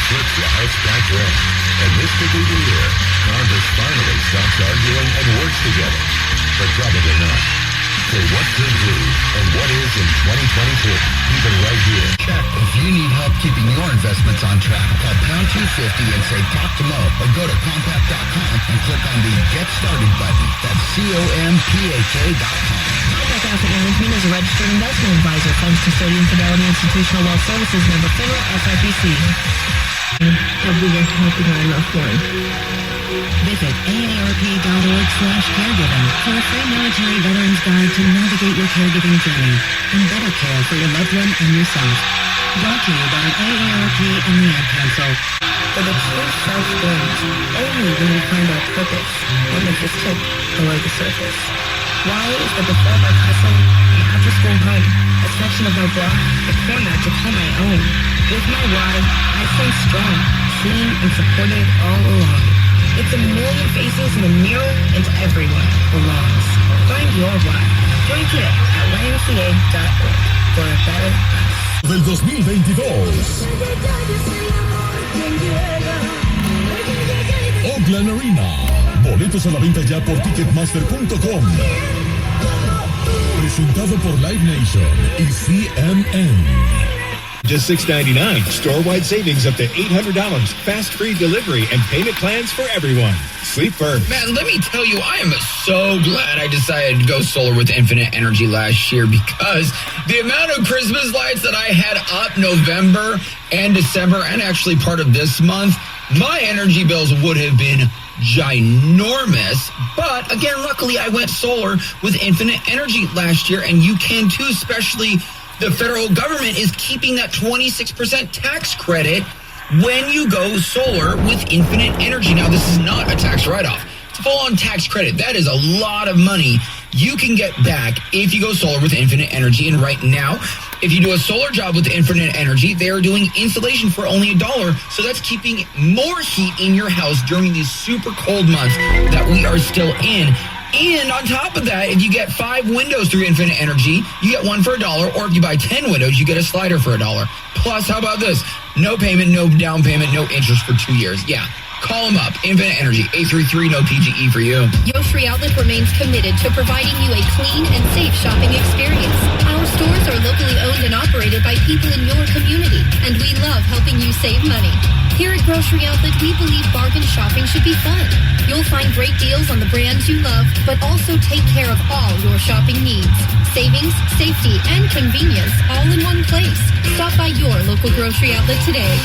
flips the House back red. And this could be the year Congress finally stops arguing and works together. But probably not. For what could be and what is in 2022, even right here. If you need help keeping your investments on track, call pound 250 and say talk to Mo, or go to compact.com and click on the Get Started button. That's COMPAK.com. Compact Asset Management is a registered investment advisor. Funds Custodian Fidelity Institutional Wealth Services, member FINRA, SIPC. Have we been helping our loved one? Visit aarp.org/caregiving for a free military veterans guide to navigate your caregiving journey and better care for your loved one and yourself. Brought to you by AARP and the Ad Council. For the true self blooms only when we find our purpose and the tip below the surface. Why is the before my hustle and after school home a section of my block, the corner to call my own? With my why, I stay strong, seen and supported all along. It's a million faces in the mirror, and everyone belongs. Find your why. Join today at ymca.org for a better us. Del 2022. Oakland Arena. Boletos a la venta ya por Ticketmaster.com. Presentado por Live Nation y CNN. Just $6.99. Store-wide savings up to $800. Fast free delivery and payment plans for everyone. Sleep first. Man, let me tell you, I am so glad I decided to go solar with Infinite Energy last year, because the amount of Christmas lights that I had up November and December and actually part of this month, my energy bills would have been ginormous. But again, luckily I went solar with Infinite Energy last year, and you can too, especially the federal government is keeping that 26% tax credit when you go solar with Infinite Energy. Now, this is not a tax write-off. It's a full-on tax credit. That is a lot of money you can get back if you go solar with Infinite Energy. And right now, if you do a solar job with Infinite Energy, they are doing installation for only $1. So that's keeping more heat in your house during these super cold months that we are still in. And on top of that, if you get 5 windows through Infinite Energy, you get 1 for $1. Or if you buy 10 windows, you get a slider for $1. Plus, how about this? No payment, no down payment, no interest for 2 years. Yeah. Call them up. Infinite Energy, 833, no PGE for you. Yoshri Outlet remains committed to providing you a clean and safe shopping experience. Our stores are locally owned and operated by people in your community, and we love helping you save money. Here at Grocery Outlet, we believe bargain shopping should be fun. You'll find great deals on the brands you love, but also take care of all your shopping needs. Savings, safety, and convenience all in one place. Stop by your local Grocery Outlet today.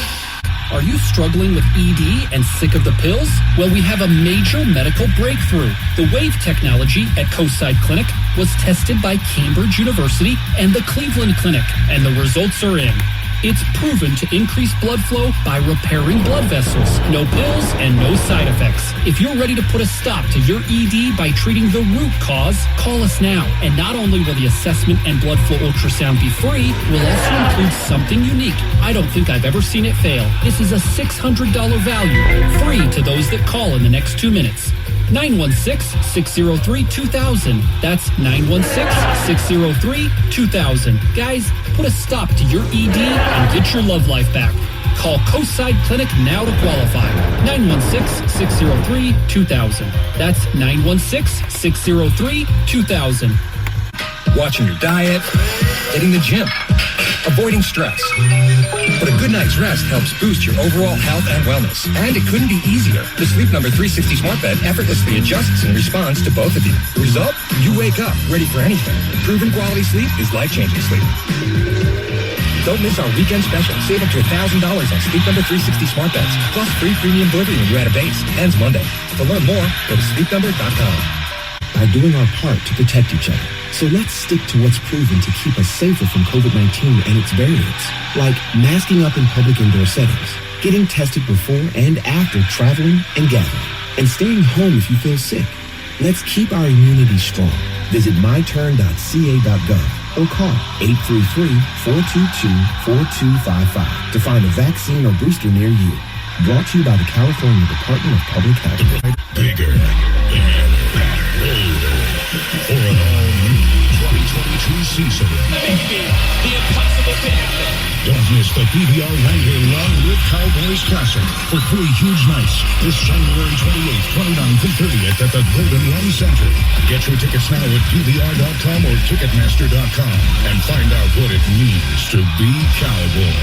Are you struggling with ED and sick of the pills? Well, we have a major medical breakthrough. The WAVE technology at Coastside Clinic was tested by Cambridge University and the Cleveland Clinic, and the results are in. It's proven to increase blood flow by repairing blood vessels. No pills and no side effects. If you're ready to put a stop to your ED by treating the root cause, call us now. And not only will the assessment and blood flow ultrasound be free, we'll also include something unique. I don't think I've ever seen it fail. This is a $600 value, free to those that call in the next 2 minutes. 916-603-2000. That's 916-603-2000. Guys, put a stop to your ED and get your love life back. Call Coastside Clinic now to qualify. 916-603-2000. That's 916-603-2000. Watching your diet, hitting the gym, avoiding stress. But a good night's rest helps boost your overall health and wellness. And it couldn't be easier. The Sleep Number 360 Smart Bed effortlessly adjusts in response to both of you. The result? You wake up ready for anything. Proven quality sleep is life-changing sleep. Don't miss our weekend special. Save up to $1,000 on Sleep Number 360 Smart Beds, plus free premium delivery when you add a base. Ends Monday. To learn more, go to sleepnumber.com. By doing our part to protect each other. So let's stick to what's proven to keep us safer from COVID-19 and its variants, like masking up in public indoor settings, getting tested before and after traveling and gathering, and staying home if you feel sick. Let's keep our immunity strong. Visit myturn.ca.gov or call 833-422-4255 to find a vaccine or booster near you. Brought to you by the California Department of Public Health. Bigger and better for an all-new 2022 season. The impossible can happen. Don't miss the PBR Wrangler Run with Cowboys Classic for 3 huge nights this January 28th, 29th, and 30th at the Golden Run Center. Get your tickets now at PBR.com or Ticketmaster.com and find out what it means to be Cowboy.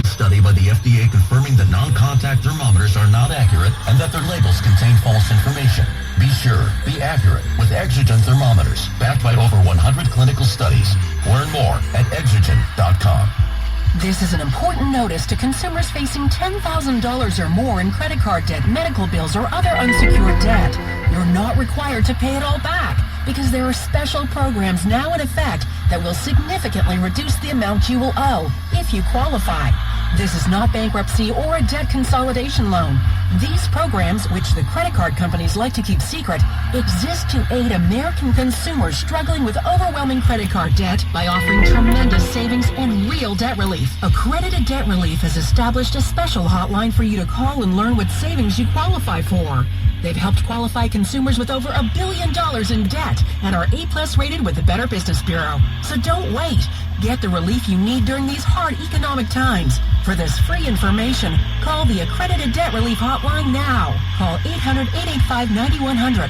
Study by the FDA confirming that non-contact thermometers are not accurate and that their labels contain false information. Be sure, be accurate with Exogen thermometers, backed by over 100 clinical studies. Learn more at Exogen.com. This is an important notice to consumers facing $10,000 or more in credit card debt, medical bills, or other unsecured debt. You're not required to pay it all back because there are special programs now in effect that will significantly reduce the amount you will owe if you qualify. This is not bankruptcy or a debt consolidation loan. These programs, which the credit card companies like to keep secret, exist to aid American consumers struggling with overwhelming credit card debt by offering tremendous savings and real debt relief. Accredited Debt Relief has established a special hotline for you to call and learn what savings you qualify for. They've helped qualify consumers with over $1 billion in debt and are A+ rated with the Better Business Bureau. So don't wait. Get the relief you need during these hard economic times. For this free information, call the Accredited Debt Relief Hotline now. Call 800-885-9100.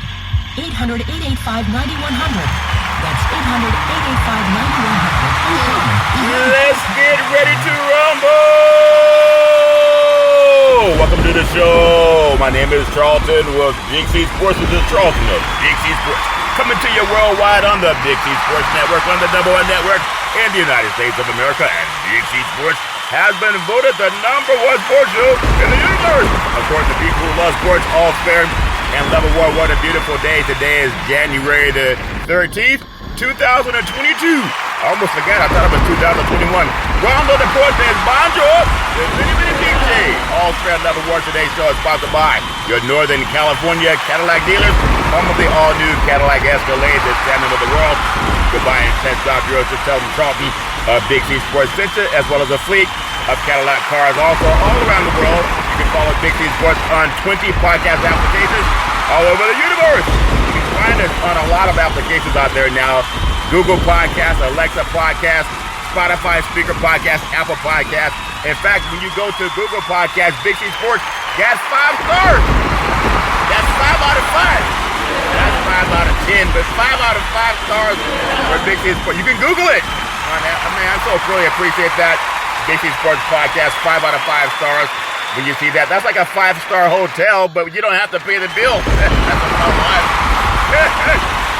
800-885-9100. That's 800-885-9100. Let's get ready to rumble! Welcome to the show. My name is Charlton with Big C Sports. This is Charlton of Big C Sports. Coming to you worldwide on the Big C Sports Network, on the #1 network in the United States of America. And Big C Sports has been voted the #1 sports show in the universe. Of course, the people who love sports, all fair and level war. What a beautiful day. Today is January the 13th, 2022. I almost forgot. I thought it was 2021. Rondo the course is Bonjour. The Mini DJ. All fair level war. Today's show is sponsored by your Northern California Cadillac dealers. Home of the all-new Cadillac Escalade that's standing with the world. Goodbye and test drive bureaus to tell them Charlton of Big C Sports Center, as well as a fleet of Cadillac cars also all around the world. You can follow Big C Sports on 20 podcast applications all over the universe. You can find us on a lot of applications out there now. Google Podcasts, Alexa Podcasts, Spotify Speaker Podcasts, Apple Podcasts. In fact, when you go to Google Podcasts, Big C Sports gets 5 stars. That's 5 out of 5. That's 5 out of 10, but 5 out of 5 stars for Big C Sports. You can Google it. I so really appreciate that. Big C Sports Podcast, 5 out of 5 stars. When you see that, that's like a 5-star hotel, but you don't have to pay the bill. That's about life.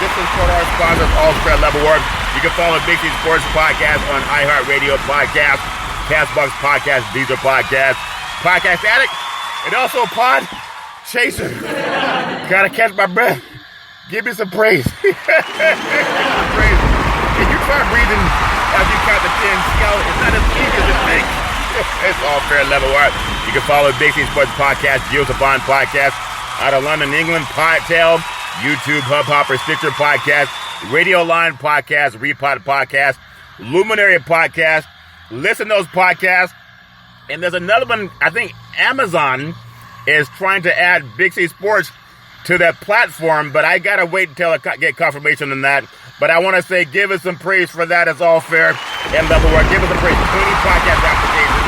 This is for our sponsors, All Spread Level Work. You can follow Big C Sports Podcast on iHeart-Radio-Podcast, Castbox Podcast, Deezer Podcast, Podcast Addict, and also Pod Chaser. Gotta catch my breath. Give me some praise. Give me some praise. Can you try breathing as you count to 10? It's not as easy as it thinks. It's All Fair Level Work. You can follow Big C Sports Podcast, Giosafon Podcast, out of London, England, Podtail, YouTube, Hubhopper, Stitcher Podcast, Radio Line Podcast, Repod Podcast, Luminary Podcast. Listen to those podcasts. And there's another one, I think Amazon is trying to add Big C Sports to that platform, but I gotta wait until I get confirmation on that. But I want to say, give us some praise for that. It's All Fair and Level Work. Give us some praise. 20 podcast applications,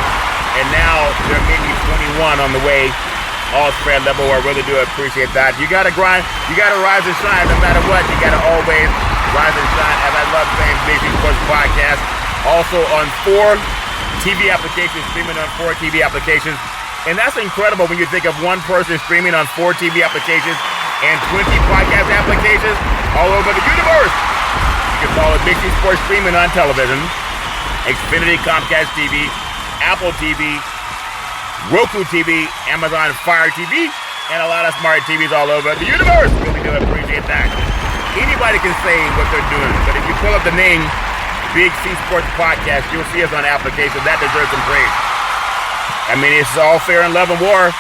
and now there may be 21 on the way. All Fair Level Work. Really do appreciate that. You gotta grind. You gotta rise and shine no matter what. You gotta always rise and shine. As I love saying, Big C Sports Podcast. Also on 4 TV applications, streaming on 4 TV applications. And that's incredible when you think of one person streaming on 4 TV applications and 20 podcast applications all over the universe. You can follow Big C Sports streaming on television, Xfinity, Comcast TV, Apple TV, Roku TV, Amazon Fire TV, and a lot of smart TVs all over the universe. Really do appreciate that. Anybody can say what they're doing, but if you pull up the name Big C Sports Podcast, you'll see us on applications. That deserves some praise. I mean, it's All Fair and Love and War,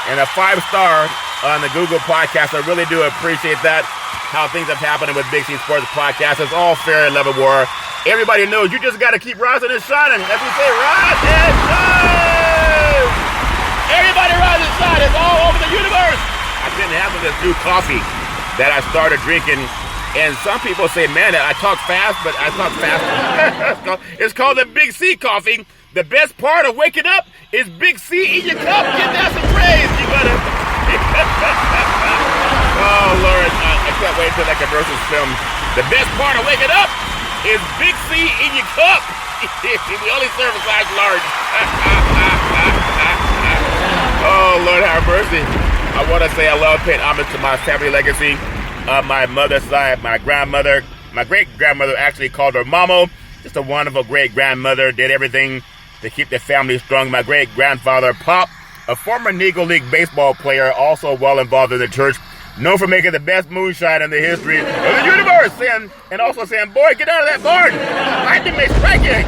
and a 5-star on the Google Podcast. I really do appreciate that, how things have happened with Big C Sports Podcast. It's All Fair and Love and War. Everybody knows you just got to keep rising and shining. As we say, rise and shine! Everybody rise and shine. It's all over the universe. I've been having this new coffee that I started drinking, and some people say, man, I talk fast, but I talk faster. It's called the Big C Coffee. The best part of waking up is Big C in your cup. Give that some praise. You better. Oh, Lord. I can't wait until that commercial's filmed. The best part of waking up is Big C in your cup. We only serve a size large. Oh, Lord have mercy. I want to say I love paying homage to my family legacy. My mother's side, my grandmother, my great-grandmother actually called her Mama. Just a wonderful great-grandmother. Did everything to keep the family strong. My great-grandfather, Pop, a former Negro League baseball player, also well involved in the church, known for making the best moonshine in the history of the universe, and also saying, boy, get out of that barn. Lightning may strike you.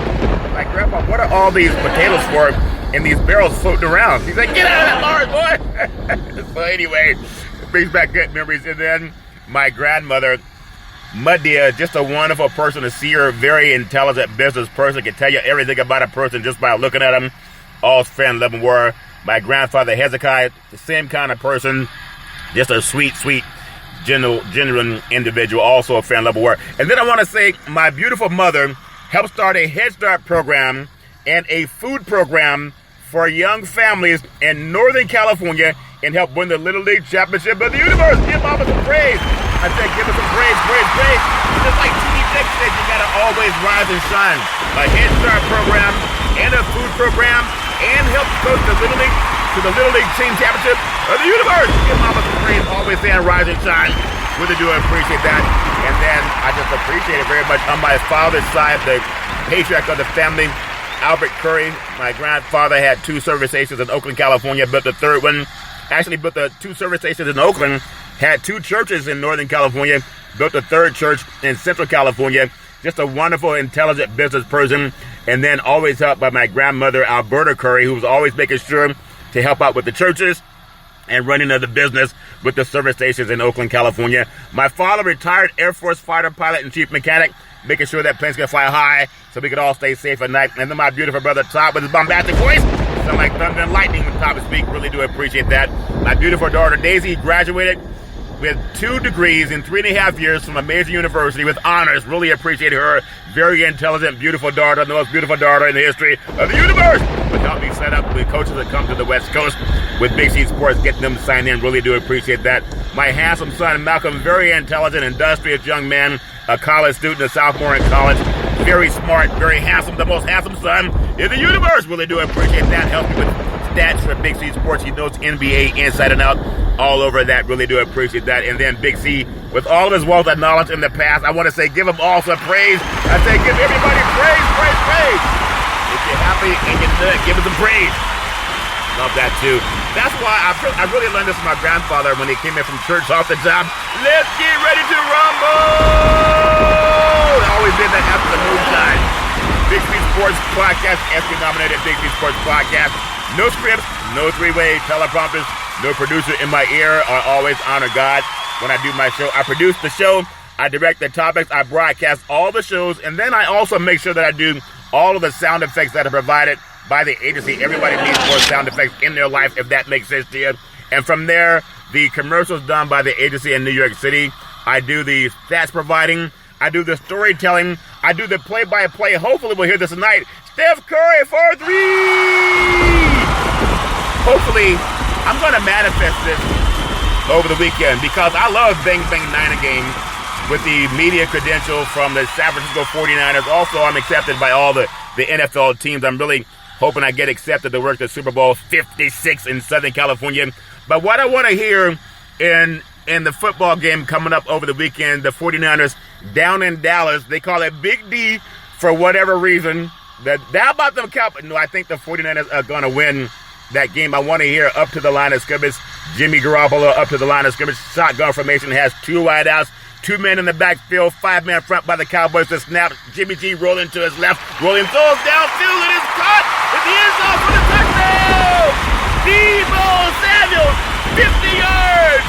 Like, Grandpa, what are all these potatoes for and these barrels floating around? He's like, get out of that barn, boy. So anyway, it brings back good memories. And then my grandmother, Madia, just a wonderful person to see her, very intelligent business person, can tell you everything about a person just by looking at them. All fan loving were. My grandfather Hezekiah, the same kind of person, just a sweet, genuine individual, also a fan loving were. And then I want to say my beautiful mother helped start a Head Start program and a food program for young families in Northern California and helped win the Little League Championship of the universe. Give Mama some praise. I said, give us some praise. Just like T.D. Dick said, you gotta always rise and shine. A Head Start program and a food program and help coach the Little League to the Little League Team Championship of the universe. Give Mama some praise. Always saying rise and shine. Really do appreciate that. And then I just appreciate it very much on my father's side, the patriarch of the family, Albert Curry. My grandfather had 2 service stations in Oakland, California, built the third one. Actually built the 2 service stations in Oakland, had 2 churches in Northern California, built a 3rd church in Central California. Just a wonderful, intelligent business person. And then always helped by my grandmother, Alberta Curry, who was always making sure to help out with the churches and running of the business with the service stations in Oakland, California. My father, retired Air Force fighter pilot and chief mechanic, making sure that planes can fly high so we could all stay safe at night. And then my beautiful brother, Todd, with his bombastic voice. Sound like thunder and lightning when Todd would speak. Really do appreciate that. My beautiful daughter, Daisy, graduated with 2 degrees in 3.5 years from a major university with honors. Really appreciate her. Very intelligent, beautiful daughter, the most beautiful daughter in the history of the universe. But help me set up the coaches that come to the West Coast with Big C Sports, getting them to sign in. Really do appreciate that. My handsome son, Malcolm, very intelligent, industrious young man, a college student, a sophomore in college. Very smart, very handsome, the most handsome son in the universe. Really do appreciate that. Help me with stats for Big C Sports. He knows NBA inside and out, all over that. Really do appreciate that. And then Big C, with all of his wealth of knowledge in the past, I want to say give him all some praise. I say give everybody praise. If you're happy and you're good, give him some praise. Love that too. That's why I really learned this from my grandfather when he came in from church off the job. Let's get ready to rumble! I always did that after the moonshine. Big C Sports Podcast, ESPY nominated Big C Sports Podcast. No scripts, no 3-way teleprompters, no producer in my ear. I always honor God when I do my show. I produce the show, I direct the topics, I broadcast all the shows, and then I also make sure that I do all of the sound effects that are provided by the agency. Everybody needs more sound effects in their life, if that makes sense to you. And from there, the commercials done by the agency in New York City. I do the stats providing. I do the storytelling. I do the play-by-play. Hopefully we'll hear this tonight. Steph Curry for 3! Hopefully, I'm going to manifest this over the weekend because I love Bang Bang Niner game with the media credential from the San Francisco 49ers. Also, I'm accepted by all the NFL teams. I'm really hoping I get accepted to work the Super Bowl 56 in Southern California. But what I want to hear in the football game coming up over the weekend, the 49ers down in Dallas, they call it Big D for whatever reason. How about them Cowboys? No, I think the 49ers are going to win that game. I want to hear up to the line of scrimmage. Jimmy Garoppolo up to the line of scrimmage. Shotgun formation, has 2 wideouts. 2 men in the backfield, 5-man front by the Cowboys to snap. Jimmy G rolling to his left, rolling throws downfield, and it's caught in the end zone for the touchdown! Deebo Samuel, 50 yards!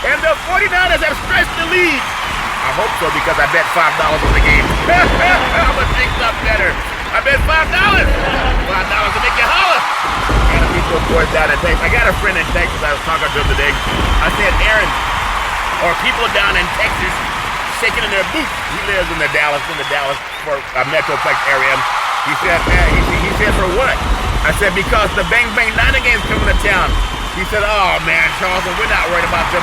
And the 49ers have stretched the lead. I hope so because I bet $5 on the game. I'm going to think something better. I bet $5. $5 to make you holler. And a people boys down in Texas. I got a friend in Texas I was talking to him today. I said, Aaron, or people down in Texas shaking in their boots. He lives in the Dallas metroplex area. He said, man, he said, for what? I said, because the Bang Bang Niner game's coming to town. He said, oh, man, Charleston, we're not worried about them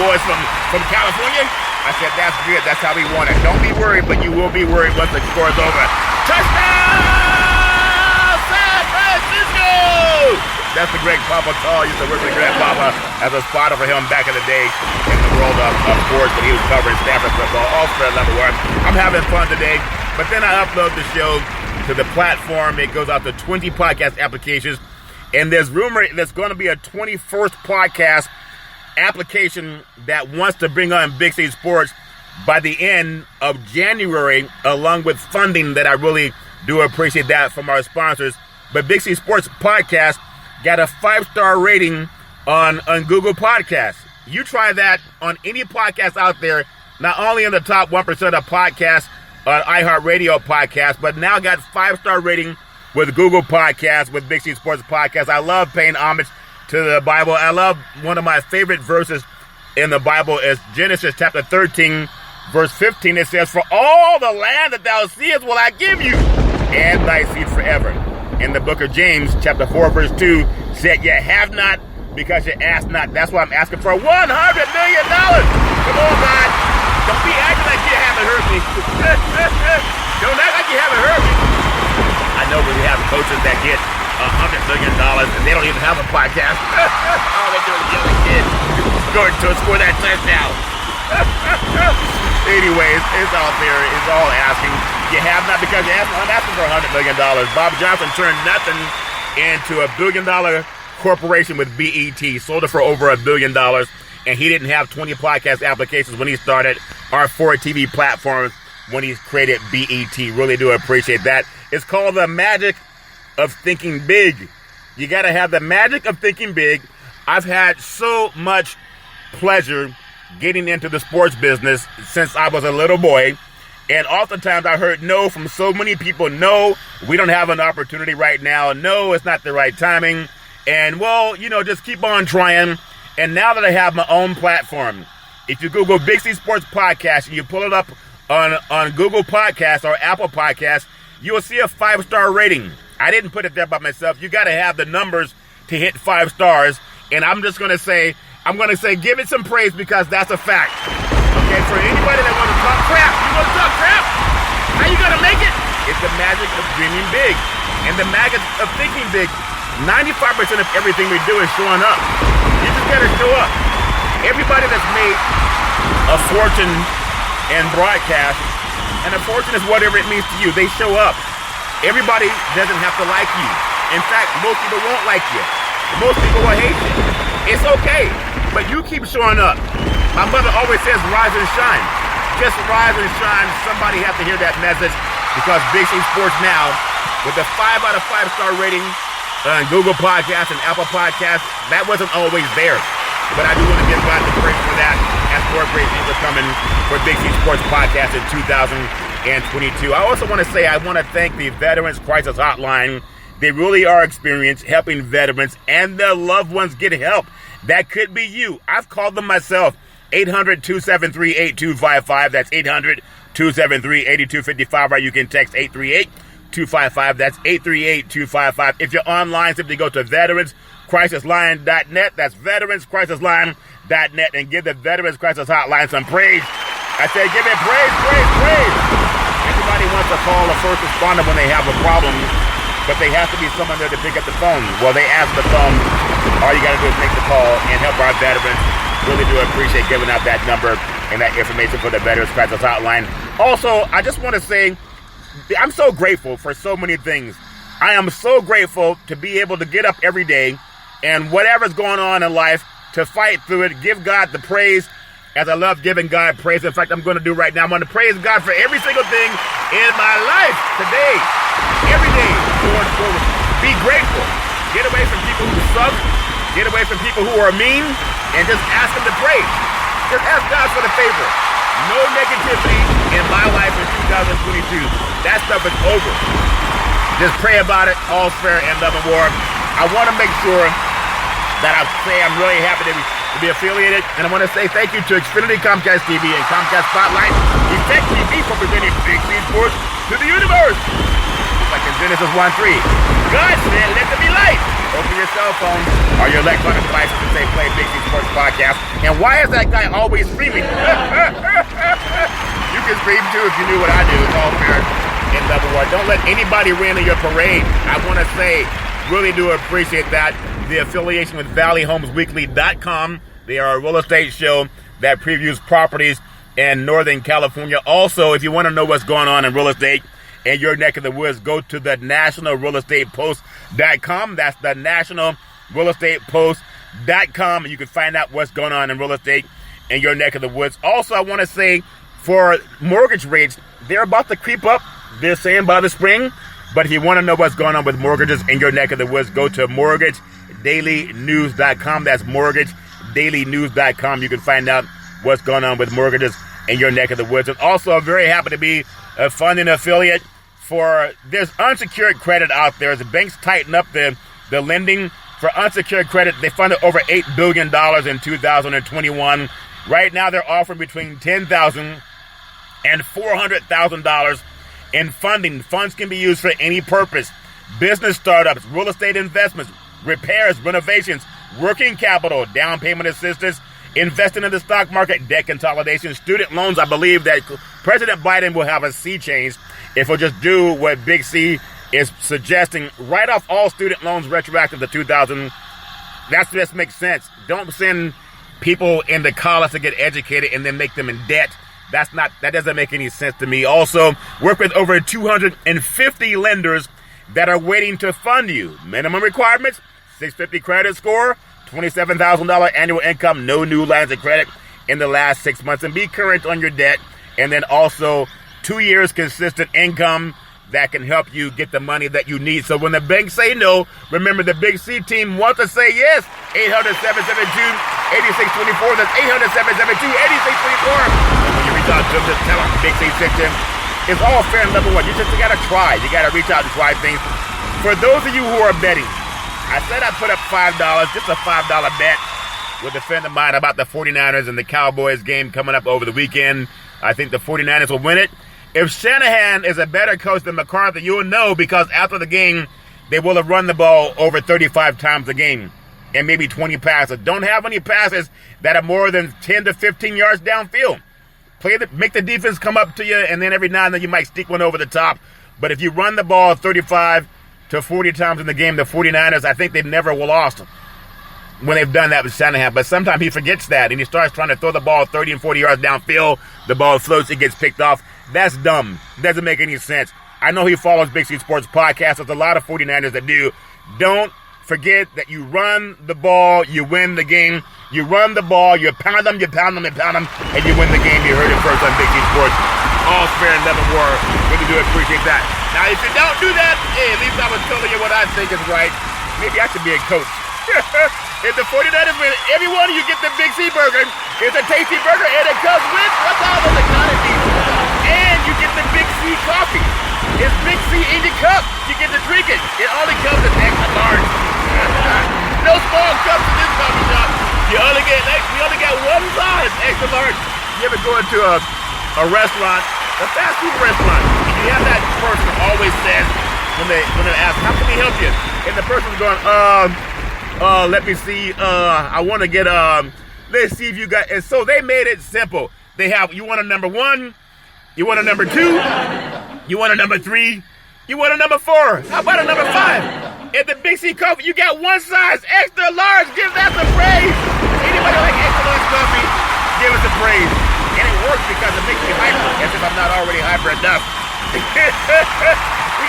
boys from California. I said, that's good. That's how we want it. Don't be worried, but you will be worried once the score's over. Touchdown, San Francisco! That's the Greg Papa call. Used to work with Greg Papa as a spotter for him back in the day in the world of sports when he was covering Stanford football. All fair level work. I'm having fun today, but then I upload the show to the platform. It goes out to 20 podcast applications. And there's rumor there's going to be a 21st podcast application that wants to bring on Big C Sports by the end of January, along with funding that I really do appreciate that from our sponsors. But Big C Sports Podcast got a 5-star rating on Google Podcasts. You try that on any podcast out there, not only in the top 1% of podcasts on iHeart-Radio-Podcast, but now got 5-star rating with Google Podcasts, with Big C Sports Podcast. I love paying homage to the Bible. I love one of my favorite verses in the Bible is Genesis chapter 13, verse 15. It says, for all the land that thou seest will I give you, and thy seed forever. In the book of James, chapter 4, verse 2, said, you have not because you ask not. That's why I'm asking for $100 million. Come on, God. Don't be acting like you haven't heard me. Don't act like you haven't heard me. I know we have coaches that get $100 million and they don't even have a podcast. All they do is yell at kids to score that touchdown. Anyways, it's out there. It's all asking. You have not because you ask. I'm asking for $100 million. Bob Johnson turned nothing into $1 billion corporation with BET. Sold it for over $1 billion. And he didn't have 20 podcast applications when he started our 4 TV platforms when he created BET. Really do appreciate that. It's called the magic of thinking big. You got to have the magic of thinking big. I've had so much pleasure getting into the sports business since I was a little boy. And oftentimes I heard no from so many people. No, we don't have an opportunity right now. No, it's not the right timing. And, well, just keep on trying. And now that I have my own platform, if you Google Big C Sports Podcast and you pull it up on Google Podcasts or Apple Podcasts, you will see a 5-star rating. I didn't put it there by myself. You got to have the numbers to hit 5 stars. And I'm just going to say, give it some praise because that's a fact. Okay, for anybody that wants to talk crap, you want to talk crap? How you going to make it? It's the magic of dreaming big and the magic of thinking big. 95% of everything we do is showing up. You just got to show up. Everybody that's made a fortune in broadcast, and a fortune is whatever it means to you, they show up. Everybody doesn't have to like you. In fact, most people won't like you. Most people will hate you. It's okay, but you keep showing up. My mother always says, rise and shine. Just rise and shine. Somebody has to hear that message because Big C Sports now, with a 5 out of 5-star rating on Google Podcasts and Apple Podcasts, that wasn't always there. But I do want to give God the praise for that as more great things are coming for Big C Sports Podcast in 2022. I also want to say I want to thank the Veterans Crisis Hotline. They really are experienced helping veterans and their loved ones get help. That could be you. I've called them myself. 800-273-8255. That's 800-273-8255. Or you can text 838-255. That's 838-255. If you're online, simply go to veteranscrisisline.net. That's veteranscrisisline.net and give the Veterans Crisis Hotline some praise. I said, give it praise, praise, praise. Everybody wants to call a first responder when they have a problem, but they have to be someone there to pick up the phone. Well, they answer the phone. All you got to do is make the call and help our veterans. Really do appreciate giving out that number and that information for the Veterans Crisis Hotline. Also, I just want to say, I'm so grateful for so many things. I am so grateful to be able to get up every day and whatever's going on in life, to fight through it, give God the praise, as I love giving God praise. In fact, I'm going to do right now. I'm going to praise God for every single thing in my life today. Every day going forward. Be grateful. Get away from people who suck. Get away from people who are mean, and just ask them to pray. Just ask God for the favor. No negativity in my life in 2022. That stuff is over. Just pray about it. All's fair and love and war. I want to make sure that I say I'm really happy to be affiliated, and I want to say thank you to Xfinity, Comcast TV, and Comcast Spotlight, Effect TV for presenting Big C Sports to the universe. Just like back in Genesis 1:3. God said, let there be light. Open your cell phone or your electronic devices and say, play Big C Sports Podcast. And why is that guy always screaming? You can scream too if you knew what I do. It's all fair in level war. Don't let anybody rain on your parade. I want to say, really do appreciate that. The affiliation with ValleyHomesWeekly.com. They are a real estate show that previews properties in Northern California. Also, if you want to know what's going on in real estate in your neck of the woods, go to the nationalrealestatepost.com. That's the nationalrealestatepost.com. You can find out what's going on in real estate in your neck of the woods. Also, I want to say for mortgage rates, they're about to creep up. They're saying by the spring. But if you want to know what's going on with mortgages in your neck of the woods, go to mortgagedailynews.com. That's mortgagedailynews.com. You can find out what's going on with mortgages in your neck of the woods. And also, I'm very happy to be a funding affiliate for there's unsecured credit out there. As the banks tighten up the lending for unsecured credit, they funded over $8 billion in 2021. Right now, they're offering between $10,000 and $400,000 in funding. Funds can be used for any purpose. Business startups, real estate investments, repairs, renovations, working capital, down payment assistance, investing in the stock market, debt consolidation, student loans. I believe that President Biden will have a sea change if he'll just do what Big C is suggesting. Write off all student loans retroactive to 2000. That just makes sense. Don't send people into college to get educated and then make them in debt. That doesn't make any sense to me. Also, work with over 250 lenders that are waiting to fund you. Minimum requirements, 650 credit score, $27,000 annual income, no new lines of credit in the last 6 months, and be current on your debt. And then also 2 years consistent income that can help you get the money that you need. So when the banks say no, remember the Big C team wants to say yes. 800-772-8624. That's 800-772-8624. And when you reach out to them, just tell them Big C sent you. It's all fair and level one. You just got to try. You got to reach out and try things. For those of you who are betting, I said I put up $5, just a $5 bet with a friend of mine about the 49ers and the Cowboys game coming up over the weekend. I think the 49ers will win it. If Shanahan is a better coach than McCarthy, you'll know because after the game, they will have run the ball over 35 times a game and maybe 20 passes. Don't have any passes that are more than 10 to 15 yards downfield. Make the defense come up to you, and then every now and then you might stick one over the top. But if you run the ball 35 to 40 times in the game, the 49ers, I think they've never lost when they've done that with Shanahan. But sometimes he forgets that, and he starts trying to throw the ball 30 and 40 yards downfield. The ball floats, it gets picked off. That's dumb. Doesn't make any sense. I know he follows Big C Sports Podcast. There's a lot of 49ers that do. Don't forget that you run the ball, you win the game. You run the ball, you pound them, and you win the game. You heard it first on Big C Sports. All fair and level war. Really do appreciate that. Now, if you don't do that, hey, at least I was telling you what I think is right. Maybe I should be a coach. If the 49ers win, every one of you get the Big C burger. It's a tasty burger, and it comes with what's all those economies. And you get the Big C coffee. It's Big C in your cup. You get to drink it. It only comes in extra large. No small cups in this coffee shop. We only got one size, extra large. You ever go into a restaurant, a fast food restaurant, and you have that person who always says when they ask, how can we help you? And the person's going, let me see, I want to get, let's see if you got, and so they made it simple. They have, you want a number 1, you want a number 2, you want a number 3, you want a number 4, how about a number 5? At the Big C Coffee, you got one size, extra large, give that some praise. Anybody like extra large coffee, give us a praise. And it works because it makes me hyper, as if I'm not already hyper enough. We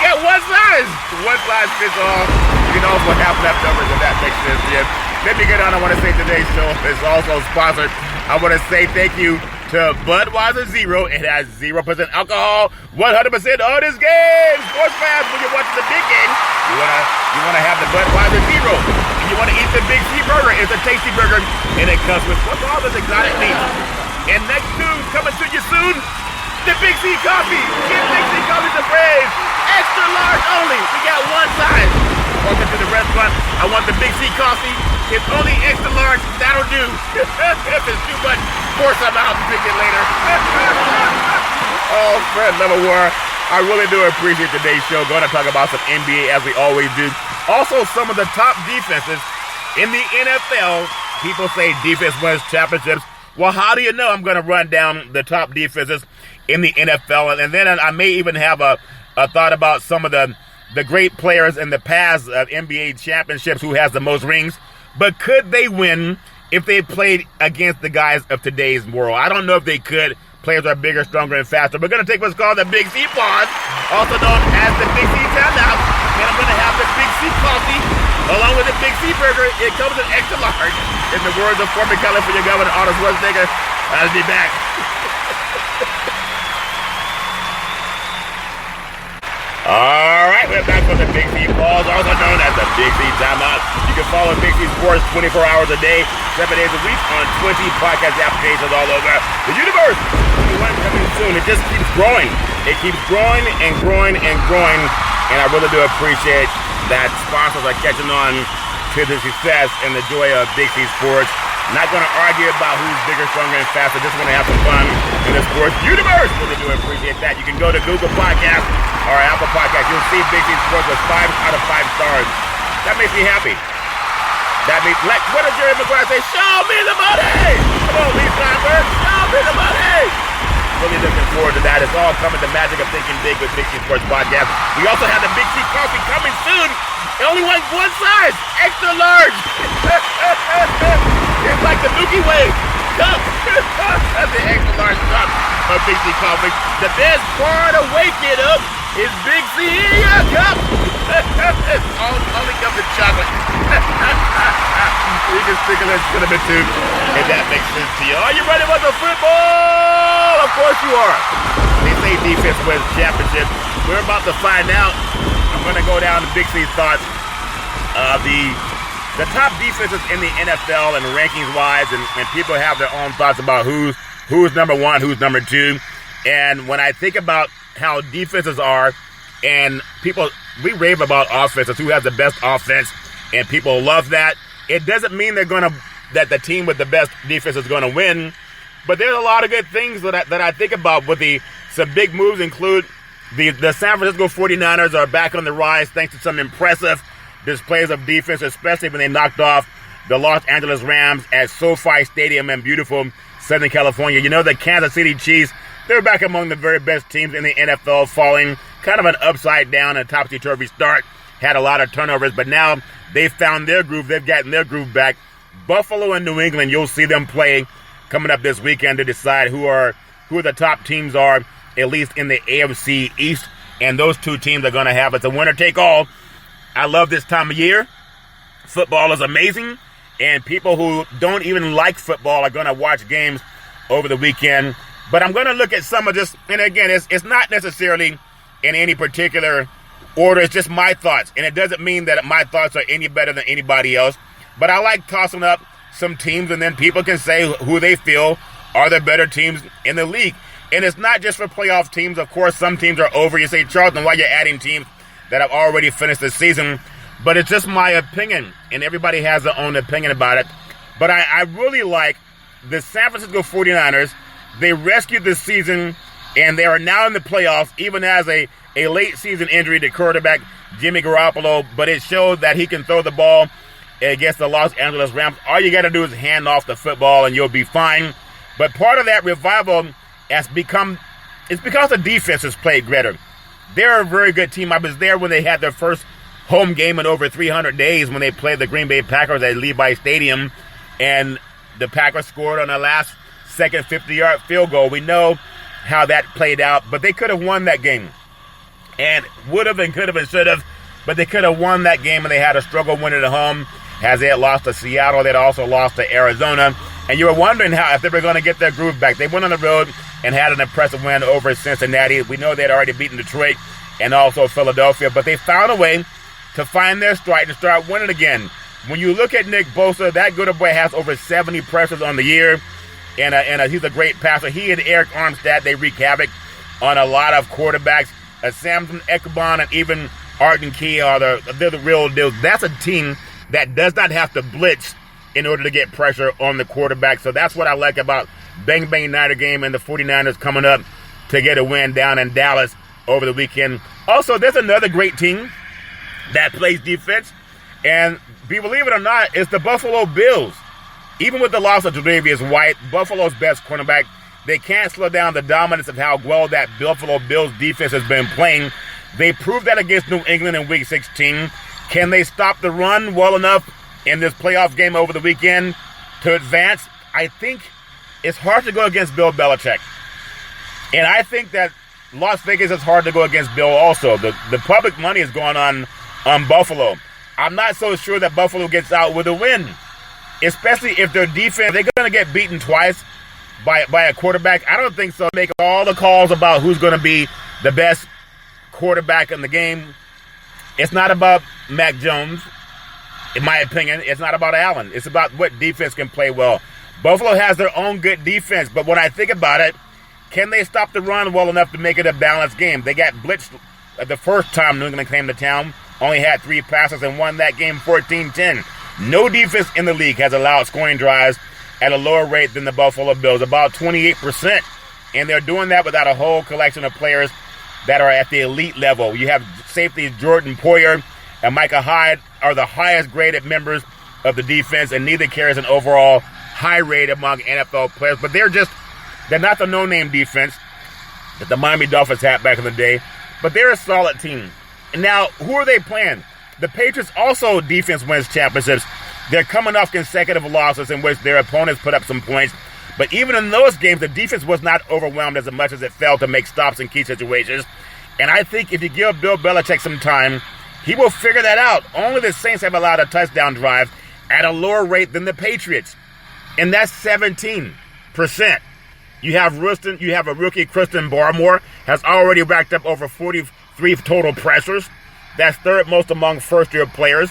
got one size. One size fits all. You can also have leftovers if that makes sense. Yeah. Let me get on. I want to say today's show is also sponsored. I want to say thank you to Budweiser Zero. It has 0% alcohol, 100% on this game. Sports fans, when you're watching the big game, you wanna have the Budweiser Zero. And you want to eat the Big C burger. It's a tasty burger, and it comes with what's all this exotic meat. And next tune coming to you soon, the Big C coffee. Give Big C coffee some praise. Extra large only. We got one size. Walk into the restaurant. I want the Big C coffee. It's only extra large. That'll do. If it's too much, pour some out and drink it later. Oh, Fred Level War. I really do appreciate today's show. Going to talk about some NBA as we always do. Also, some of the top defenses in the NFL. People say defense wins championships. Well, how do you know? I'm going to run down the top defenses in the NFL. And then I may even have a thought about some of the great players in the past NBA championships who has the most rings. But could they win if they played against the guys of today's world? I don't know if they could. Players are bigger, stronger, and faster. We're going to take what's called the Big C Pause, also known as the Big C Timeout. And I'm going to have the Big C Coffee along with the Big C Burger. It comes in extra large. In the words of former California Governor Arnold Schwarzenegger, I'll be back. All right, we're back for the Big C Pause, also known as the Big C Timeout. You can follow Big C Sports 24 hours a day, 7 days a week on 20 podcast applications all over the universe. One coming soon. It just keeps growing. It keeps growing and growing and growing, and I really do appreciate that sponsors are catching on to the success and the joy of Big C Sports. Not going to argue about who's bigger, stronger, and faster. Just want to have some fun in the sports universe. Really do appreciate that. You can go to Google Podcasts or Apple Podcasts. You'll see Big C Sports with 5 out of 5 stars. That makes me happy. That means, like, what does Jerry Maguire say? Show me the money! Come on, Lee Steinberg. Show me the money! Really looking forward to that. It's all coming. The magic of thinking big with Big C Sports Podcast. We also have the Big C Coffee coming soon. It only wants one size, extra large. It's like the Milky Way cup. That's the extra large cup of Big C Coffee. The best part of waking up is Big C in your cup. It only comes in chocolate. You can stick a little cinnamon too, if that makes sense to you. Are you ready for the football? Of course you are. They say defense wins championships. We're about to find out. I'm going to go down to Big C's thoughts. The top defenses in the NFL and rankings-wise, and people have their own thoughts about who's number one, who's number two. And when I think about how defenses are, and we rave about offenses, who has the best offense, and people love that. It doesn't mean that the team with the best defense is going to win, but there's a lot of good things that I think about. With some big moves include the San Francisco 49ers are back on the rise thanks to some impressive displays of defense, especially when they knocked off the Los Angeles Rams at SoFi Stadium in beautiful Southern California. You know, the Kansas City Chiefs, they're back among the very best teams in the NFL, falling kind of an upside down and topsy-turvy start. Had a lot of turnovers, but now they've found their groove. They've gotten their groove back. Buffalo and New England, you'll see them play coming up this weekend to decide who the top teams are, at least in the AFC East. And those two teams are going to have it's a winner-take-all. I love this time of year. Football is amazing, and people who don't even like football are going to watch games over the weekend. But I'm going to look at some of this, and again, it's not necessarily in any particular order. It's just my thoughts, and it doesn't mean that my thoughts are any better than anybody else. But I like tossing up some teams, and then people can say who they feel are the better teams in the league. And it's not just for playoff teams. Of course, some teams are over. You say, Charlton, why are you adding teams that have already finished the season? But it's just my opinion, and everybody has their own opinion about it. But I really like the San Francisco 49ers. They rescued the season, and they are now in the playoffs, even as a late season injury to quarterback Jimmy Garoppolo. But it showed that he can throw the ball against the Los Angeles Rams. All you got to do is hand off the football, and you'll be fine. But part of that revival it's because the defense has played better. They're a very good team. I was there when they had their first home game in over 300 days when they played the Green Bay Packers at Levi Stadium, and the Packers scored on the last second 50-yard field goal. We know how that played out, but they could have won that game. And would have and could have and should have, but they could have won that game, and they had a struggle winning at home as they had lost to Seattle. They'd also lost to Arizona. And you were wondering if they were going to get their groove back. They went on the road and had an impressive win over Cincinnati. We know they'd already beaten Detroit and also Philadelphia, but they found a way to find their stride and start winning again. When you look at Nick Bosa, that good boy has over 70 pressures on the year, and he's a great passer. He and Eric Armstead, they wreak havoc on a lot of quarterbacks. Samson Ekbon and even Arden Key they're the real deal. That's a team that does not have to blitz in order to get pressure on the quarterback. So that's what I like about Bang Bang Niner game and the 49ers coming up to get a win down in Dallas. over the weekend. Also, there's another great team that plays defense, and believe it or not, it's the Buffalo Bills. Even with the loss of Tre'Davious White, Buffalo's best cornerback, they can't slow down the dominance of how well that Buffalo Bills defense has been playing. They proved that against New England in Week 16. Can they stop the run well enough in this playoff game over the weekend to advance? I think it's hard to go against Bill Belichick. And I think that Las Vegas is hard to go against Bill also. The public money is going on Buffalo. I'm not so sure that Buffalo gets out with a win, especially if their defense, they're going to get beaten twice by a quarterback. I don't think so. Make all the calls about who's going to be the best quarterback in the game. It's not about Mac Jones, in my opinion. It's not about Allen. It's about what defense can play well. Buffalo has their own good defense, but when I think about it, can they stop the run well enough to make it a balanced game? They got blitzed the first time New England came to town, only had 3 passes and won that game 14-10. No defense in the league has allowed scoring drives at a lower rate than the Buffalo Bills, about 28%. And they're doing that without a whole collection of players that are at the elite level. You have safeties Jordan Poyer and Micah Hyde are the highest graded members of the defense, and neither carries an overall high rate among NFL players. But they're not the no-name defense that the Miami Dolphins had back in the day, but they're a solid team. And now, who are they playing? The Patriots also defense wins championships. They're coming off consecutive losses in which their opponents put up some points. But even in those games, the defense was not overwhelmed as much as it felt to make stops in key situations. And I think if you give Bill Belichick some time, he will figure that out. Only the Saints have allowed a touchdown drive at a lower rate than the Patriots. And that's 17%. You have a rookie, Christian Barmore, has already racked up over 43 total pressures. That's third most among first-year players.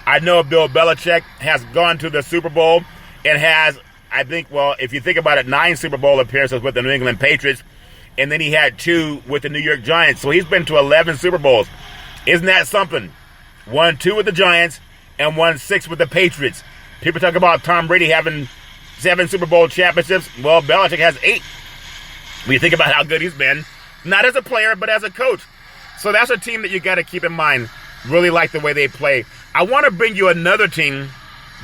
I know Bill Belichick has gone to the Super Bowl and has, I think, if you think about it, 9 Super Bowl appearances with the New England Patriots, and then he had 2 with the New York Giants. So he's been to 11 Super Bowls. Isn't that something? 1 2 with the Giants and 1 6 with the Patriots. People talk about Tom Brady having 7 Super Bowl championships. Well, Belichick has 8. When you think about how good he's been, not as a player, but as a coach. So that's a team that you got to keep in mind. Really like the way they play. I want to bring you another team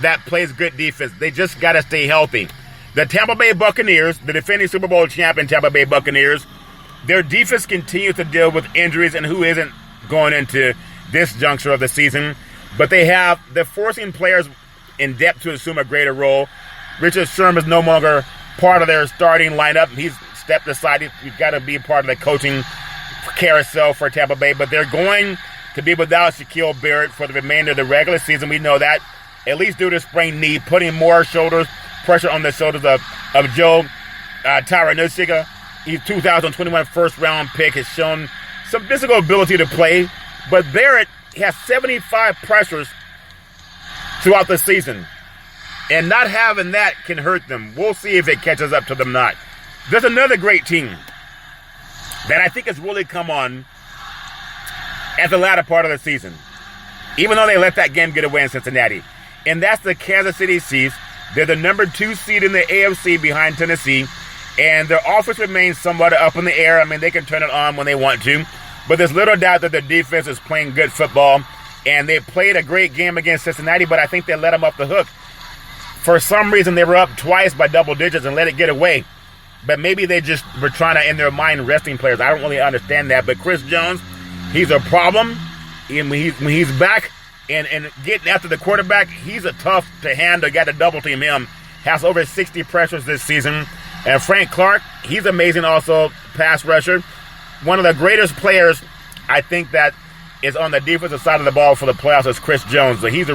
that plays good defense. They just got to stay healthy. The Tampa Bay Buccaneers, the defending Super Bowl champion Tampa Bay Buccaneers, their defense continues to deal with injuries, and who isn't going into this juncture of the season. But they're forcing players in depth to assume a greater role. Richard Sherman is no longer part of their starting lineup. He's stepped aside. He's got to be part of the coaching carousel for Tampa Bay. But they're going to be without Shaquille Barrett for the remainder of the regular season. We know that, at least due to sprained knee, putting more pressure on the shoulders of Joe Tyranosiga. He's 2021 first-round pick, has shown some physical ability to play. But Barrett has 75 pressures throughout the season. And not having that can hurt them. We'll see if it catches up to them or not. There's another great team that I think has really come on at the latter part of the season, even though they let that game get away in Cincinnati. And that's the Kansas City Chiefs. They're the number 2 seed in the AFC behind Tennessee. And their offense remains somewhat up in the air. I mean, they can turn it on when they want to. But there's little doubt that their defense is playing good football. And they played a great game against Cincinnati, but I think they let them off the hook. For some reason, they were up twice by double digits and let it get away. But maybe they just were trying to, in their mind, resting players. I don't really understand that. But Chris Jones, he's a problem. And when he's back and getting after the quarterback, he's a tough to handle. Got to double team him. Has over 60 pressures this season. And Frank Clark, he's amazing also, pass rusher. One of the greatest players, I think, that is on the defensive side of the ball for the playoffs is Chris Jones. So he's a